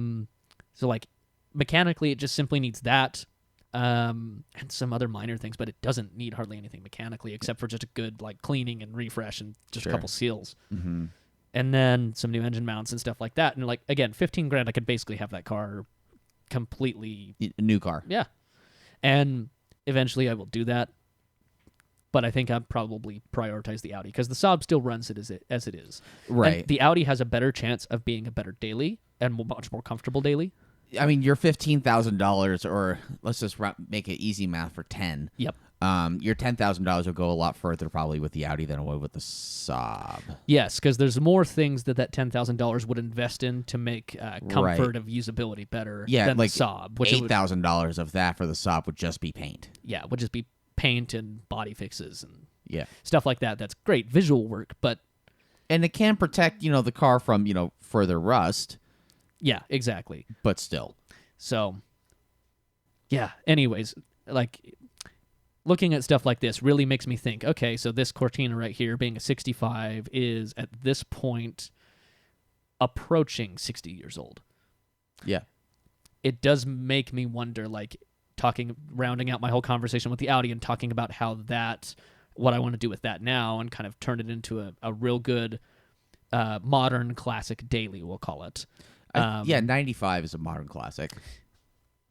So like mechanically, it just simply needs that. And some other minor things, but it doesn't need hardly anything mechanically except for just a good like cleaning and refresh and just a couple seals. Mm-hmm. And then some new engine mounts and stuff like that. And like again, $15,000, I could basically have that car completely A new car. Yeah. And eventually I will do that. But I think I'll probably prioritize the Audi because the Saab still runs it as it is. Right. And the Audi has a better chance of being a better daily and much more comfortable daily. I mean, your $15,000, or let's just make it easy math for 10. Yep. Your $10,000 will go a lot further probably with the Audi than it would with the Saab. Yes, because there's more things that $10,000 would invest in to make comfort of usability better than like the Saab. Which $8,000 of that for the Saab would just be paint. Yeah, would just be paint and body fixes and stuff like that. That's great visual work, but... And it can protect, the car from, further rust. Yeah, exactly. But still. So, yeah. Anyways, like, looking at stuff like this really makes me think, okay, so this Cortina right here, being a 65, is at this point approaching 60 years old. Yeah. It does make me wonder, like, rounding out my whole conversation with the Audi and talking about how what I want to do with that now and kind of turn it into a real good modern classic daily, we'll call it. 95 is a modern classic.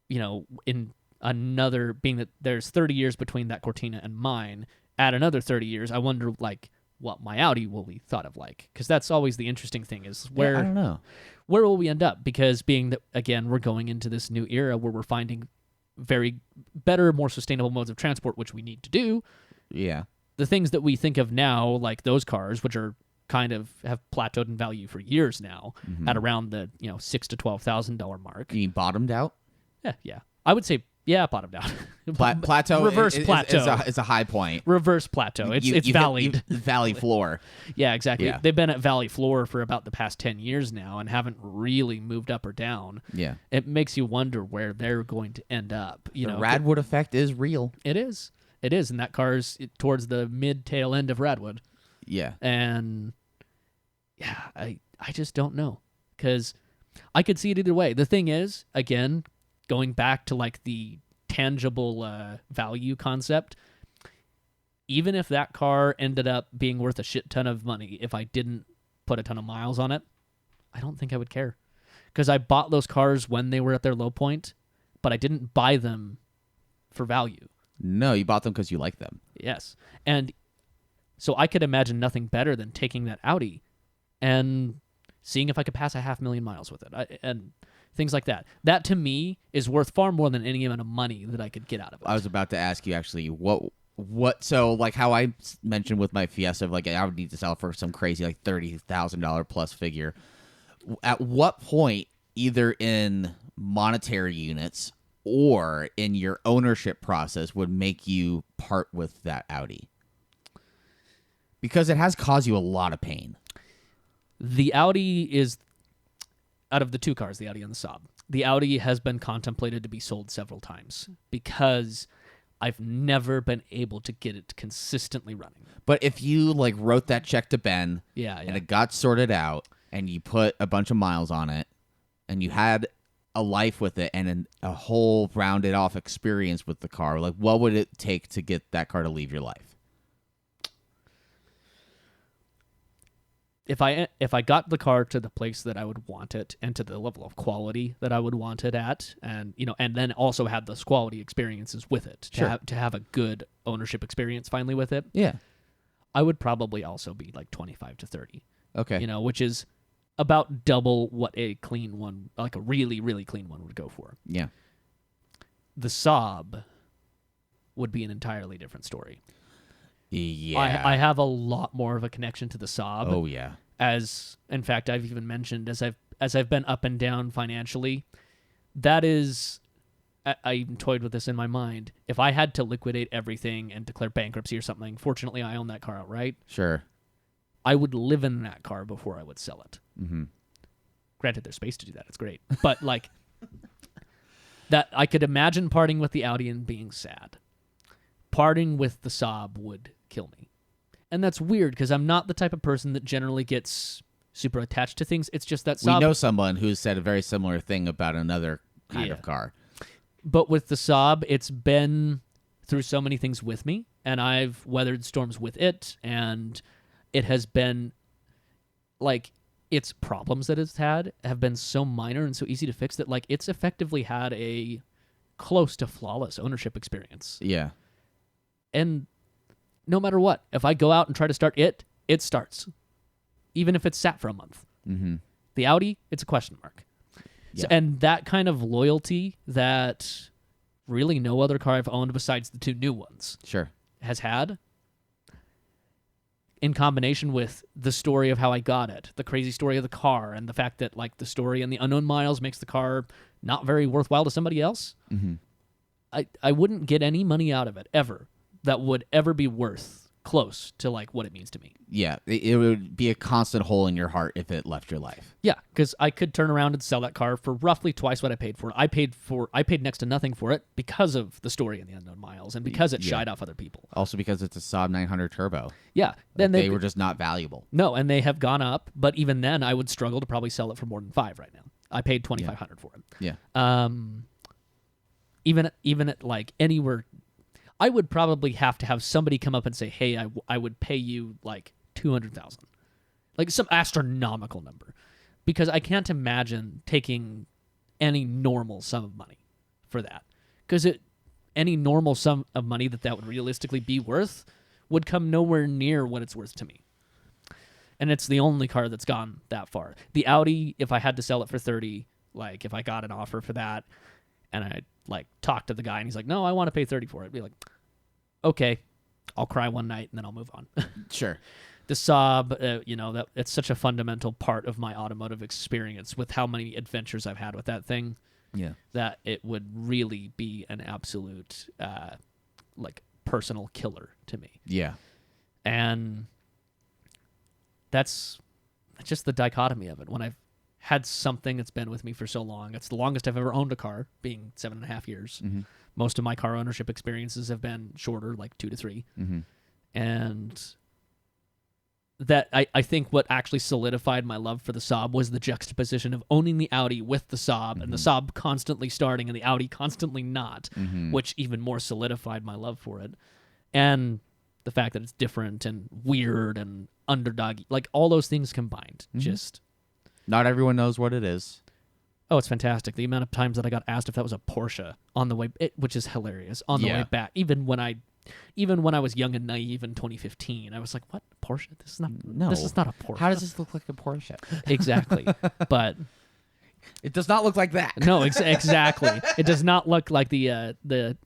You know, in another, being that there's 30 years between that Cortina and mine, add another 30 years, I wonder, like, what my Audi will be thought of like. Because that's always the interesting thing is I don't know. Where will we end up? Because being that, again, we're going into this new era where we're finding better, more sustainable modes of transport, which we need to do. Yeah. The things that we think of now, like those cars, which are kind of have plateaued in value for years now, at around the $6,000 to $12,000 mark. You mean bottomed out? Yeah. I would say bottomed out. Plateau. Reverse plateau is a high point. Reverse plateau. It's valleyed. Valley floor. Yeah, exactly. Yeah. They've been at valley floor for about the past 10 years now and haven't really moved up or down. Yeah. It makes you wonder where they're going to end up. The Radwood effect is real. It is, and that car's towards the mid-tail end of Radwood. Yeah. And yeah, I just don't know, because I could see it either way. The thing is, again, going back to like the tangible value concept, even if that car ended up being worth a shit ton of money, if I didn't put a ton of miles on it, I don't think I would care, because I bought those cars when they were at their low point, but I didn't buy them for value. No, you bought them because you like them. Yes. And so I could imagine nothing better than taking that Audi and seeing if I could pass 500,000 miles with it, and things like that. That, to me, is worth far more than any amount of money that I could get out of it. I was about to ask you, actually, what so, like, how I mentioned with my Fiesta, like, I would need to sell for some crazy, like, $30,000 plus figure. At what point, either in monetary units or in your ownership process, would make you part with that Audi? Because it has caused you a lot of pain. The Audi is, out of the two cars, the Audi and the Saab, the Audi has been contemplated to be sold several times because I've never been able to get it consistently running. But if you, like, wrote that check to Ben, yeah. and it got sorted out, and you put a bunch of miles on it, and you had a life with it and a whole rounded off experience with the car, like, what would it take to get that car to leave your life? If I got the car to the place that I would want it and to the level of quality that I would want it at, and and then also had those quality experiences with it, to have a good ownership experience finally with it. Yeah. I would probably also be like 25 to 30. Okay. Which is about double what a clean one, like a really, really clean one, would go for. Yeah. The Saab would be an entirely different story. Yeah. I have a lot more of a connection to the Saab. Oh yeah. As in fact, I've even mentioned as I've been up and down financially, that is, I even toyed with this in my mind. If I had to liquidate everything and declare bankruptcy or something, fortunately I own that car outright. Sure. I would live in that car before I would sell it. Mm-hmm. Granted, there's space to do that. It's great, but like that, I could imagine parting with the Audi and being sad. Parting with the Saab would kill me. And that's weird because I'm not the type of person that generally gets super attached to things. It's just that Saab... We know someone who's said a very similar thing about another kind of car. But with the Saab, it's been through so many things with me, and I've weathered storms with it, and it has been like its problems that it's had have been so minor and so easy to fix that like it's effectively had a close to flawless ownership experience. Yeah. And no matter what, if I go out and try to start it, it starts. Even if it's sat for a month. Mm-hmm. The Audi, it's a question mark. Yeah. So, and that kind of loyalty that really no other car I've owned besides the two new ones has had, in combination with the story of how I got it, the crazy story of the car, and the fact that like the story and the unknown miles makes the car not very worthwhile to somebody else, mm-hmm. I wouldn't get any money out of it ever that would ever be worth close to like what it means to me. Yeah, it would be a constant hole in your heart if it left your life. Yeah, because I could turn around and sell that car for roughly twice what I paid for it. I paid next to nothing for it because of the story in the Unknown Miles and because it shied off other people. Also because it's a Saab 900 Turbo. Yeah, then they were just not valuable. No, and they have gone up, but even then, I would struggle to probably sell it for more than $5,000 right now. I paid $2,500 for it. Yeah. Even at like anywhere. I would probably have to have somebody come up and say, "Hey, I would pay you like $200,000, like some astronomical number," because I can't imagine taking any normal sum of money for that. Because any normal sum of money that would realistically be worth would come nowhere near what it's worth to me. And it's the only car that's gone that far. The Audi, if I had to sell it for 30, like if I got an offer for that, and I like talked to the guy and he's like, "No, I want to pay 30 for it." I'd be like, "Okay, I'll cry one night and then I'll move on." Sure. The Saab, that it's such a fundamental part of my automotive experience with how many adventures I've had with that thing. Yeah. That it would really be an absolute like personal killer to me. Yeah. And that's just the dichotomy of it. When I've had something that's been with me for so long. It's the longest I've ever owned a car, being 7.5 years. Mm-hmm. Most of my car ownership experiences have been shorter, like 2 to 3. Mm-hmm. And that I think what actually solidified my love for the Saab was the juxtaposition of owning the Audi with the Saab, and the Saab constantly starting and the Audi constantly not, which even more solidified my love for it. And the fact that it's different and weird and underdog, like all those things combined, just... Not everyone knows what it is. Oh, it's fantastic. The amount of times that I got asked if that was a Porsche on the way, which is hilarious, on the way back. Even when I was young and naive in 2015, I was like, "What, Porsche? This is not a Porsche. How does this look like a Porsche?" Exactly. But it does not look like that. No, exactly. It does not look like the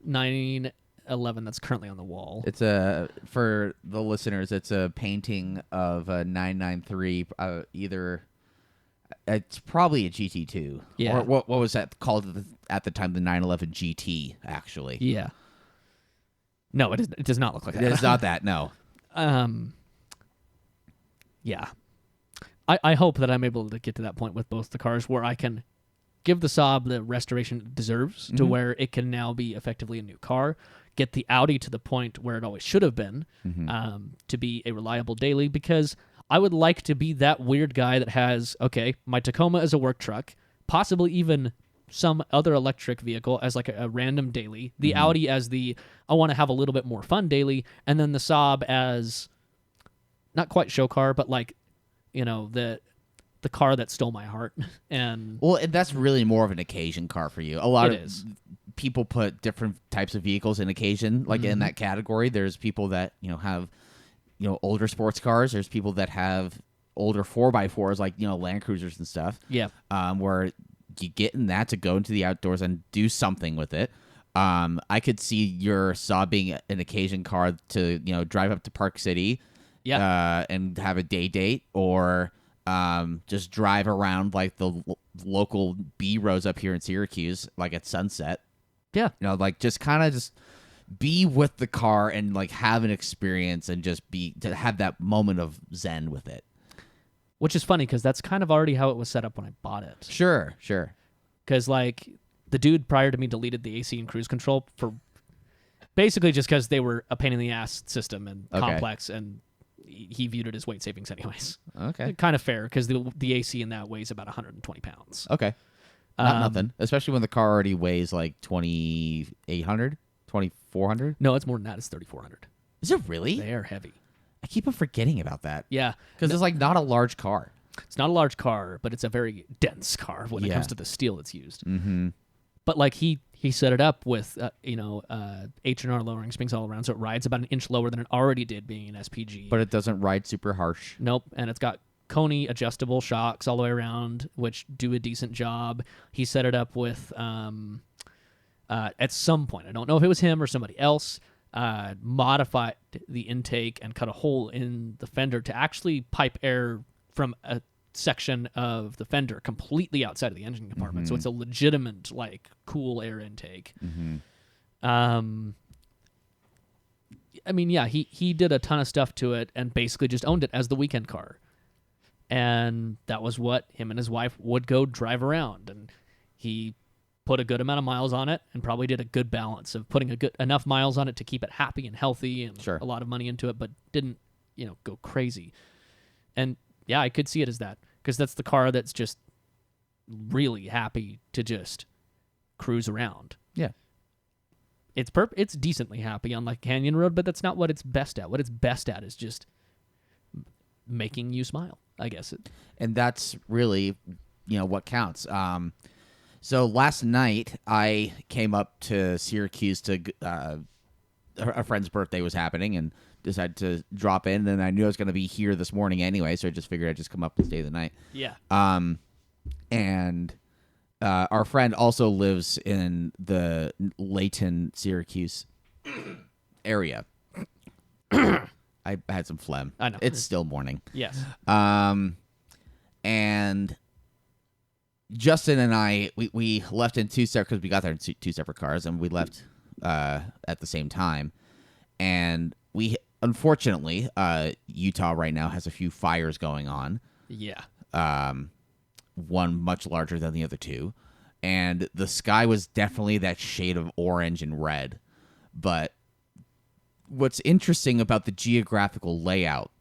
911 that's currently on the wall. It's for the listeners, it's a painting of a 993 either. It's probably a GT2. Yeah. Or what was that called at the time? The 911 GT, actually. Yeah. No, it does not look like that. It's not that, no. Yeah. I hope that I'm able to get to that point with both the cars where I can give the Saab the restoration it deserves to where it can now be effectively a new car, get the Audi to the point where it always should have been to be a reliable daily, because I would like to be that weird guy that has, okay, my Tacoma as a work truck, possibly even some other electric vehicle as like a random daily, the Audi as the, I want to have a little bit more fun daily, and then the Saab as, not quite show car, but like, the car that stole my heart. And that's really more of an occasion car for you. A lot of people put different types of vehicles in occasion, like in that category. There's people that, have older sports cars. There's people that have older 4x4s, like, Land Cruisers and stuff. Yeah. Where you get in that to go into the outdoors and do something with it. I could see your Saab being an occasion car to, drive up to Park City and have a day date, or just drive around like the local B roads up here in Syracuse, like at sunset. Yeah. Like just kind of just be with the car and like have an experience and just to have that moment of zen with it. Which is funny because that's kind of already how it was set up when I bought it. Sure. Because like the dude prior to me deleted the AC and cruise control for basically just because they were a pain in the ass system and complex, and he viewed it as weight savings anyways. Okay. Kind of fair because the AC in that weighs about 120 pounds. Okay. Not nothing, especially when the car already weighs like 2,800. 2,400? No, it's more than that. It's 3,400. Is it really? They are heavy. I keep on forgetting about that. Yeah. Because it's like not a large car. It's not a large car, but it's a very dense car when it comes to the steel that's used. Mm-hmm. But like he set it up with, H&R lowering springs all around, so it rides about an inch lower than it already did being an SPG. But it doesn't ride super harsh. Nope. And it's got Coney adjustable shocks all the way around, which do a decent job. He set it up with... at some point, I don't know if it was him or somebody else, modified the intake and cut a hole in the fender to actually pipe air from a section of the fender completely outside of the engine compartment. So it's a legitimate, like, cool air intake. I mean, yeah, he did a ton of stuff to it and basically just owned it as the weekend car. And that was what him and his wife would go drive around. And he put a good amount of miles on it and probably did a good balance of putting enough miles on it to keep it happy and healthy and Sure. a lot of money into it, but didn't, go crazy. And yeah, I could see it as that because that's the car that's just really happy to just cruise around. Yeah. It's decently happy on like Canyon Road, but that's not what it's best at. What it's best at is just making you smile, I guess. And that's really, what counts. So last night I came up to Syracuse to a friend's birthday was happening and decided to drop in. And I knew I was going to be here this morning anyway, so I just figured I'd just come up and stay the night. Yeah. And our friend also lives in the Layton, Syracuse area. I had some phlegm. I know. It's still morning. Yes. And Justin and I, we left in two separate, because we got there in two separate cars, and we left at the same time. And we, unfortunately, Utah right now has a few fires going on. Yeah. One much larger than the other two. And the sky was definitely that shade of orange and red. But what's interesting about the geographical layout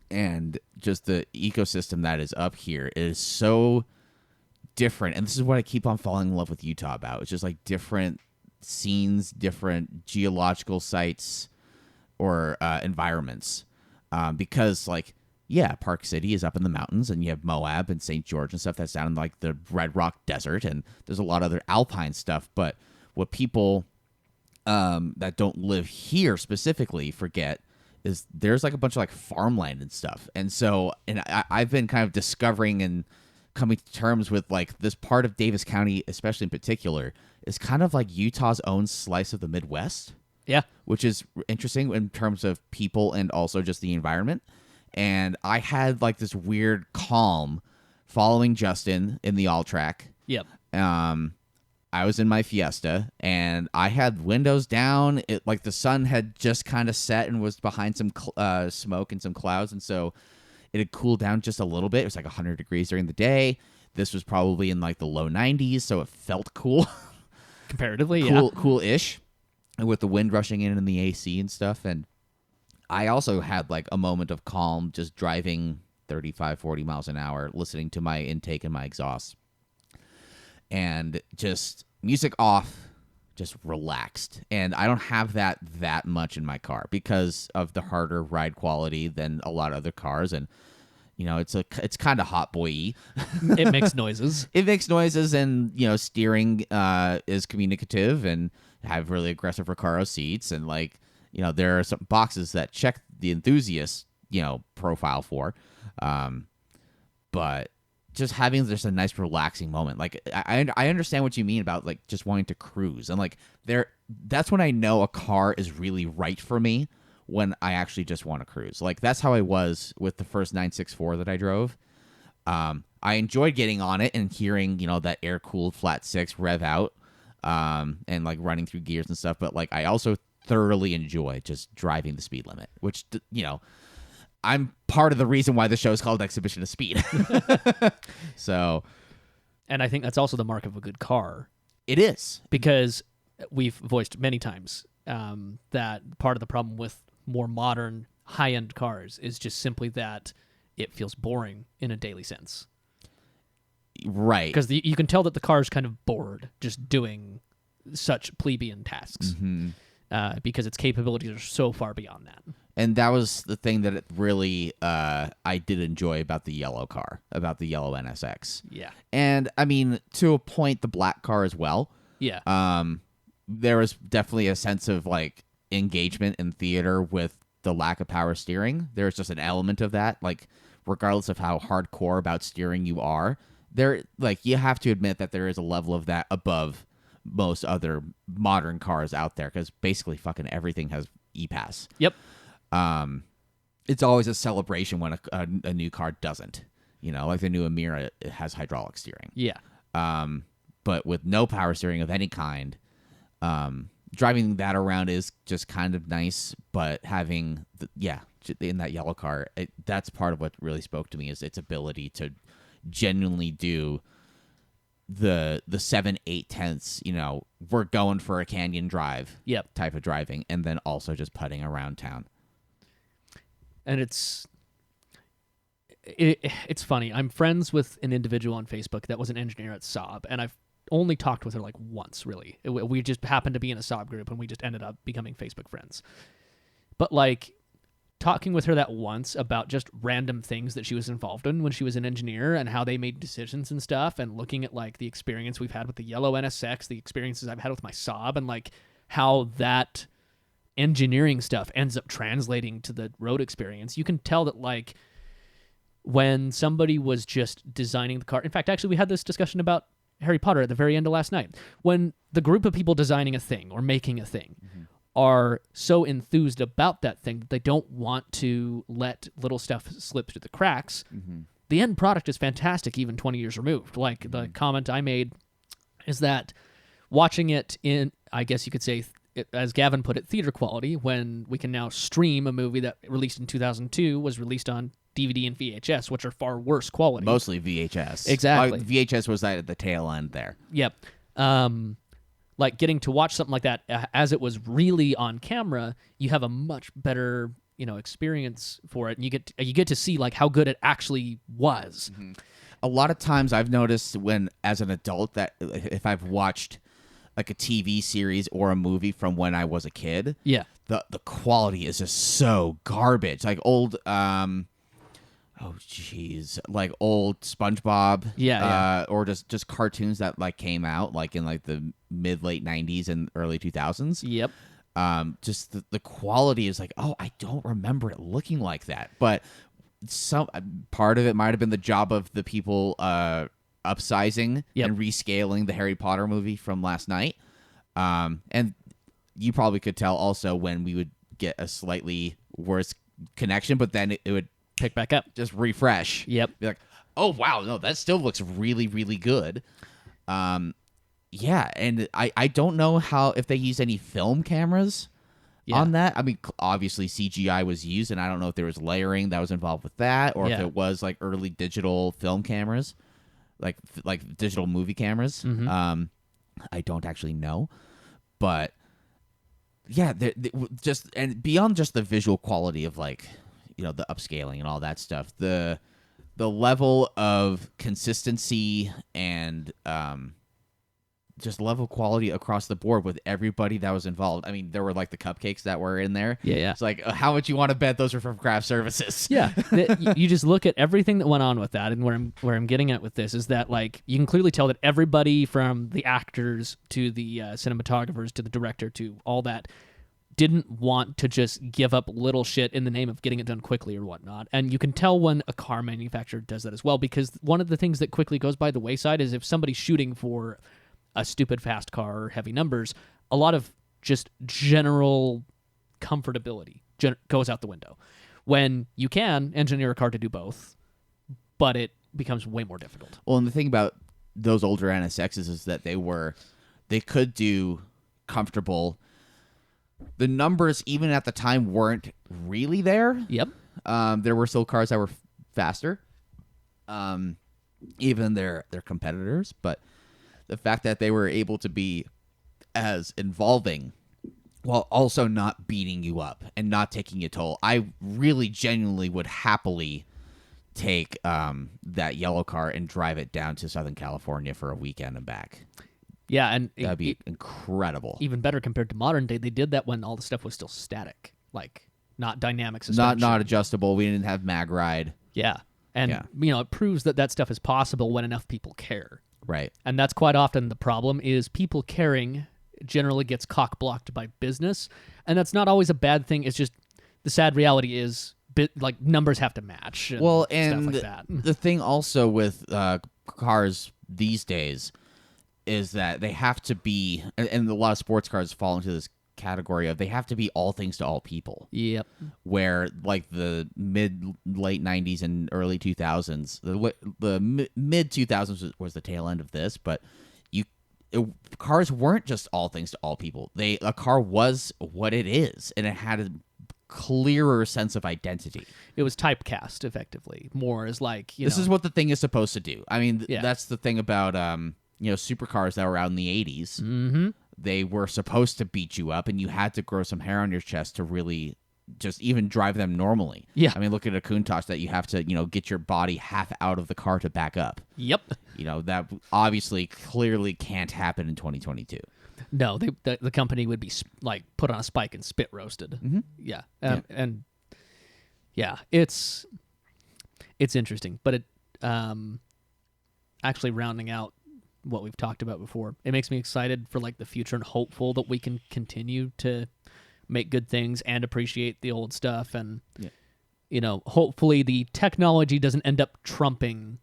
and just the ecosystem that is up here is so different. And this is what I keep on falling in love with Utah about. It's just like different scenes, different geological sites or environments. Because like, yeah, Park City is up in the mountains, and you have Moab and St. George and stuff that's down in like the Red Rock Desert, and there's a lot of other alpine stuff. But what people that don't live here specifically forget is there's like a bunch of like farmland and stuff. And so, and I've been kind of discovering and coming to terms with like this part of Davis County, especially in particular, is kind of like Utah's own slice of the Midwest. Yeah. Which is interesting in terms of people and also just the environment. And I had like this weird calm following Justin in the all track. Yep. I was in my Fiesta and I had windows down. It like the sun had just kind of set and was behind some smoke and some clouds, and so it had cooled down just a little bit. It was like 100 degrees during the day. This was probably in like the low 90s, so it felt cool. Comparatively, cool-ish, and with the wind rushing in and the AC and stuff. And I also had like a moment of calm just driving 35, 40 miles an hour, listening to my intake and my exhaust. And just music off, just relaxed. And I don't have that much in my car because of the harder ride quality than a lot of other cars. And, it's kind of hot boy-y. It makes noises. It makes noises, and, steering is communicative, and have really aggressive Recaro seats. And, like, there are some boxes that check the enthusiast, profile for. But just having just a nice relaxing moment. Like, I understand what you mean about like just wanting to cruise. And like that's when I know a car is really right for me, when I actually just want to cruise. Like that's how I was with the first 964 that I drove. I enjoyed getting on it and hearing, that air-cooled flat six rev out, and like running through gears and stuff. But like I also thoroughly enjoy just driving the speed limit, which, I'm part of the reason why the show is called Exhibition of Speed. So, and I think that's also the mark of a good car. It is. Because we've voiced many times that part of the problem with more modern high-end cars is just simply that it feels boring in a daily sense. Right. Because you can tell that the car is kind of bored just doing such plebeian tasks. Mm-hmm. Because its capabilities are so far beyond that. And that was the thing that it really I did enjoy about the yellow car, about the yellow NSX. Yeah. And, I mean, to a point, the black car as well. Yeah. There was definitely a sense of, like, engagement in theater with the lack of power steering. There's just an element of that. Like, regardless of how hardcore about steering you are, you have to admit that there is a level of that above most other modern cars out there, because basically fucking everything has e-pass. Yep. It's always a celebration when a new car doesn't. Like the new Amira, it has hydraulic steering. Yeah. But with no power steering of any kind, driving that around is just kind of nice, but having in that yellow car, that's part of what really spoke to me is its ability to genuinely do the 7/8 we're going for a canyon drive type of driving, and then also just putting around town. And it's funny. I'm friends with an individual on Facebook that was an engineer at Saab, and I've only talked with her like once, really. We just happened to be in a Saab group, and we just ended up becoming Facebook friends. But like talking with her that once about just random things that she was involved in when she was an engineer and how they made decisions and stuff, and looking at like the experience we've had with the yellow NSX, the experiences I've had with my Saab, and like how that engineering stuff ends up translating to the road experience. You can tell that like when somebody was just designing the car. In fact, actually, we had this discussion about Harry Potter at the very end of last night. When the group of people designing a thing or making a thing are so enthused about that thing that they don't want to let little stuff slip through the cracks, the end product is fantastic even 20 years removed. Like the comment I made is that watching it in, I guess you could say, as Gavin put it, theater quality, when we can now stream a movie that released in 2002 was released on DVD and VHS, which are far worse quality. Mostly VHS. Exactly. VHS was at the tail end there. Yep. Like getting to watch something like that as it was really on camera, you have a much better, experience for it, and you get to see like how good it actually was. A lot of times I've noticed when, as an adult, that if I've watched like a TV series or a movie from when I was a kid, the quality is just so garbage. Like old, like old SpongeBob, or just cartoons that like came out like in like the late 90s and early 2000s. Yep. Just the quality is like, oh, I don't remember it looking like that. But some part of it might have been the job of the people upsizing and rescaling the Harry Potter movie from last night. And you probably could tell also when we would get a slightly worse connection, but then it would pick back up, just refresh. Yep. Be like, oh wow, no, that still looks really, really good. Yeah, and I don't know if they use any film cameras on that. I mean, obviously CGI was used, and I don't know if there was layering that was involved with that, or if it was like early digital film cameras, like digital movie cameras. I don't actually know, but yeah, just and beyond just the visual quality of like the upscaling and all that stuff, the level of consistency and just level quality across the board with everybody that was involved. I mean, there were like the cupcakes that were in there. Yeah. It's like, how much you want to bet those are from craft services? Yeah. You just look at everything that went on with that, and where I'm getting at with this is that like you can clearly tell that everybody from the actors to the cinematographers to the director to all that didn't want to just give up little shit in the name of getting it done quickly or whatnot. And you can tell when a car manufacturer does that as well, because one of the things that quickly goes by the wayside is if somebody's shooting for a stupid fast car or heavy numbers, a lot of just general comfortability goes out the window. When you can engineer a car to do both, but it becomes way more difficult. Well, and the thing about those older NSXs is that they could do comfortable. The numbers, even at the time, weren't really there. Yep. There were still cars that were faster, even their competitors, but the fact that they were able to be as involving while also not beating you up and not taking a toll. I really genuinely would happily take that yellow car and drive it down to Southern California for a weekend and back. Yeah, and that'd be incredible. Even better compared to modern day. They did that when all the stuff was still static, like not dynamic suspension. Not adjustable. We didn't have mag ride. Yeah. And it proves that stuff is possible when enough people care. Right. And that's quite often the problem, is people caring generally gets cock-blocked by business. And that's not always a bad thing. It's just the sad reality is like numbers have to match. And stuff like that. The thing also with cars these days is that they have to be, and a lot of sports cars fall into this category of they have to be all things to all people. Yep. Where like the late 90s and early 2000s, the mid 2000s was the tail end of this, but cars weren't just all things to all people. A car was what it is, and it had a clearer sense of identity. It was typecast effectively, more as like, This is what the thing is supposed to do. I mean, Yeah. that's the thing about supercars that were out in the 80s. Mm-hmm. They were supposed to beat you up, and you had to grow some hair on your chest to really just even drive them normally. Yeah. I mean, look at a Countach that you have to, get your body half out of the car to back up. Yep. That obviously clearly can't happen in 2022. No, the company would be like put on a spike and spit roasted. Mm-hmm. Yeah. And yeah, it's interesting, but it actually rounding out what we've talked about before, it makes me excited for like the future and hopeful that we can continue to make good things and appreciate the old stuff. And hopefully the technology doesn't end up trumping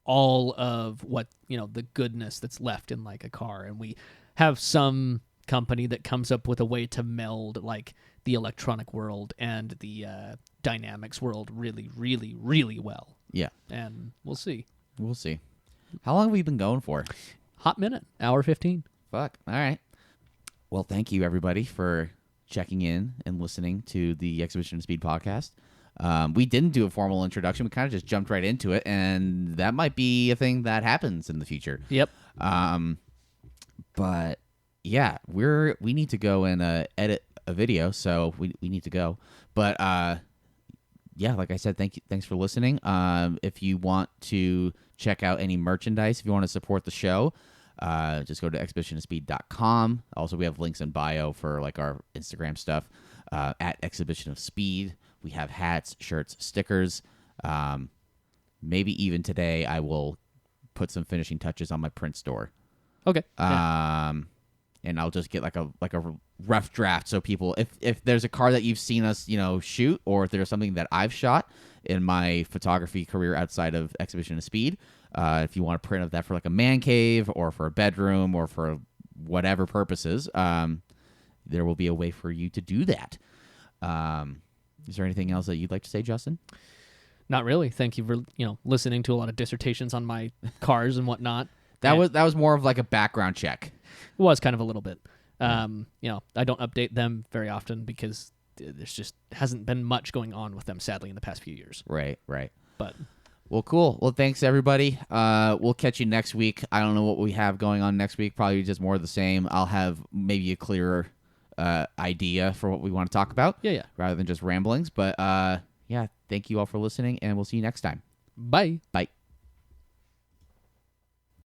all of what the goodness that's left in like a car, and we have some company that comes up with a way to meld like the electronic world and the dynamics world really, really, really well. Yeah. And we'll see. How long have we been going for? Hot minute, hour 15. Fuck. All right. Well, thank you, everybody, for checking in and listening to the Exhibition of Speed podcast. We didn't do a formal introduction. We kind of just jumped right into it, and that might be a thing that happens in the future. Yep. But yeah, we need to go and edit a video, so we need to go. But yeah, like I said, thanks for listening. If you want to check out any merchandise, if you want to support the show, just go to exhibitionofspeed.com. Also, we have links in bio for like our Instagram stuff at Exhibition of Speed. We have hats, shirts, stickers. Maybe even today I will put some finishing touches on my print store. Okay. And I'll just get like a rough draft, so people, if there's a car that you've seen us shoot, or if there's something that I've shot in my photography career outside of Exhibition of Speed, if you want a print of that for like a man cave or for a bedroom or for whatever purposes, there will be a way for you to do that. Is there anything else that you'd like to say, Justin? Not really. Thank you for listening to a lot of dissertations on my cars and whatnot. That was more of like a background check. It was kind of a little bit. I don't update them very often because there's just hasn't been much going on with them, sadly, in the past few years. Right. But well, cool. Well, thanks everybody. We'll catch you next week. I don't know what we have going on next week. Probably just more of the same. I'll have maybe a clearer idea for what we want to talk about. Yeah. Rather than just ramblings. But yeah, thank you all for listening, and we'll see you next time. Bye. Bye.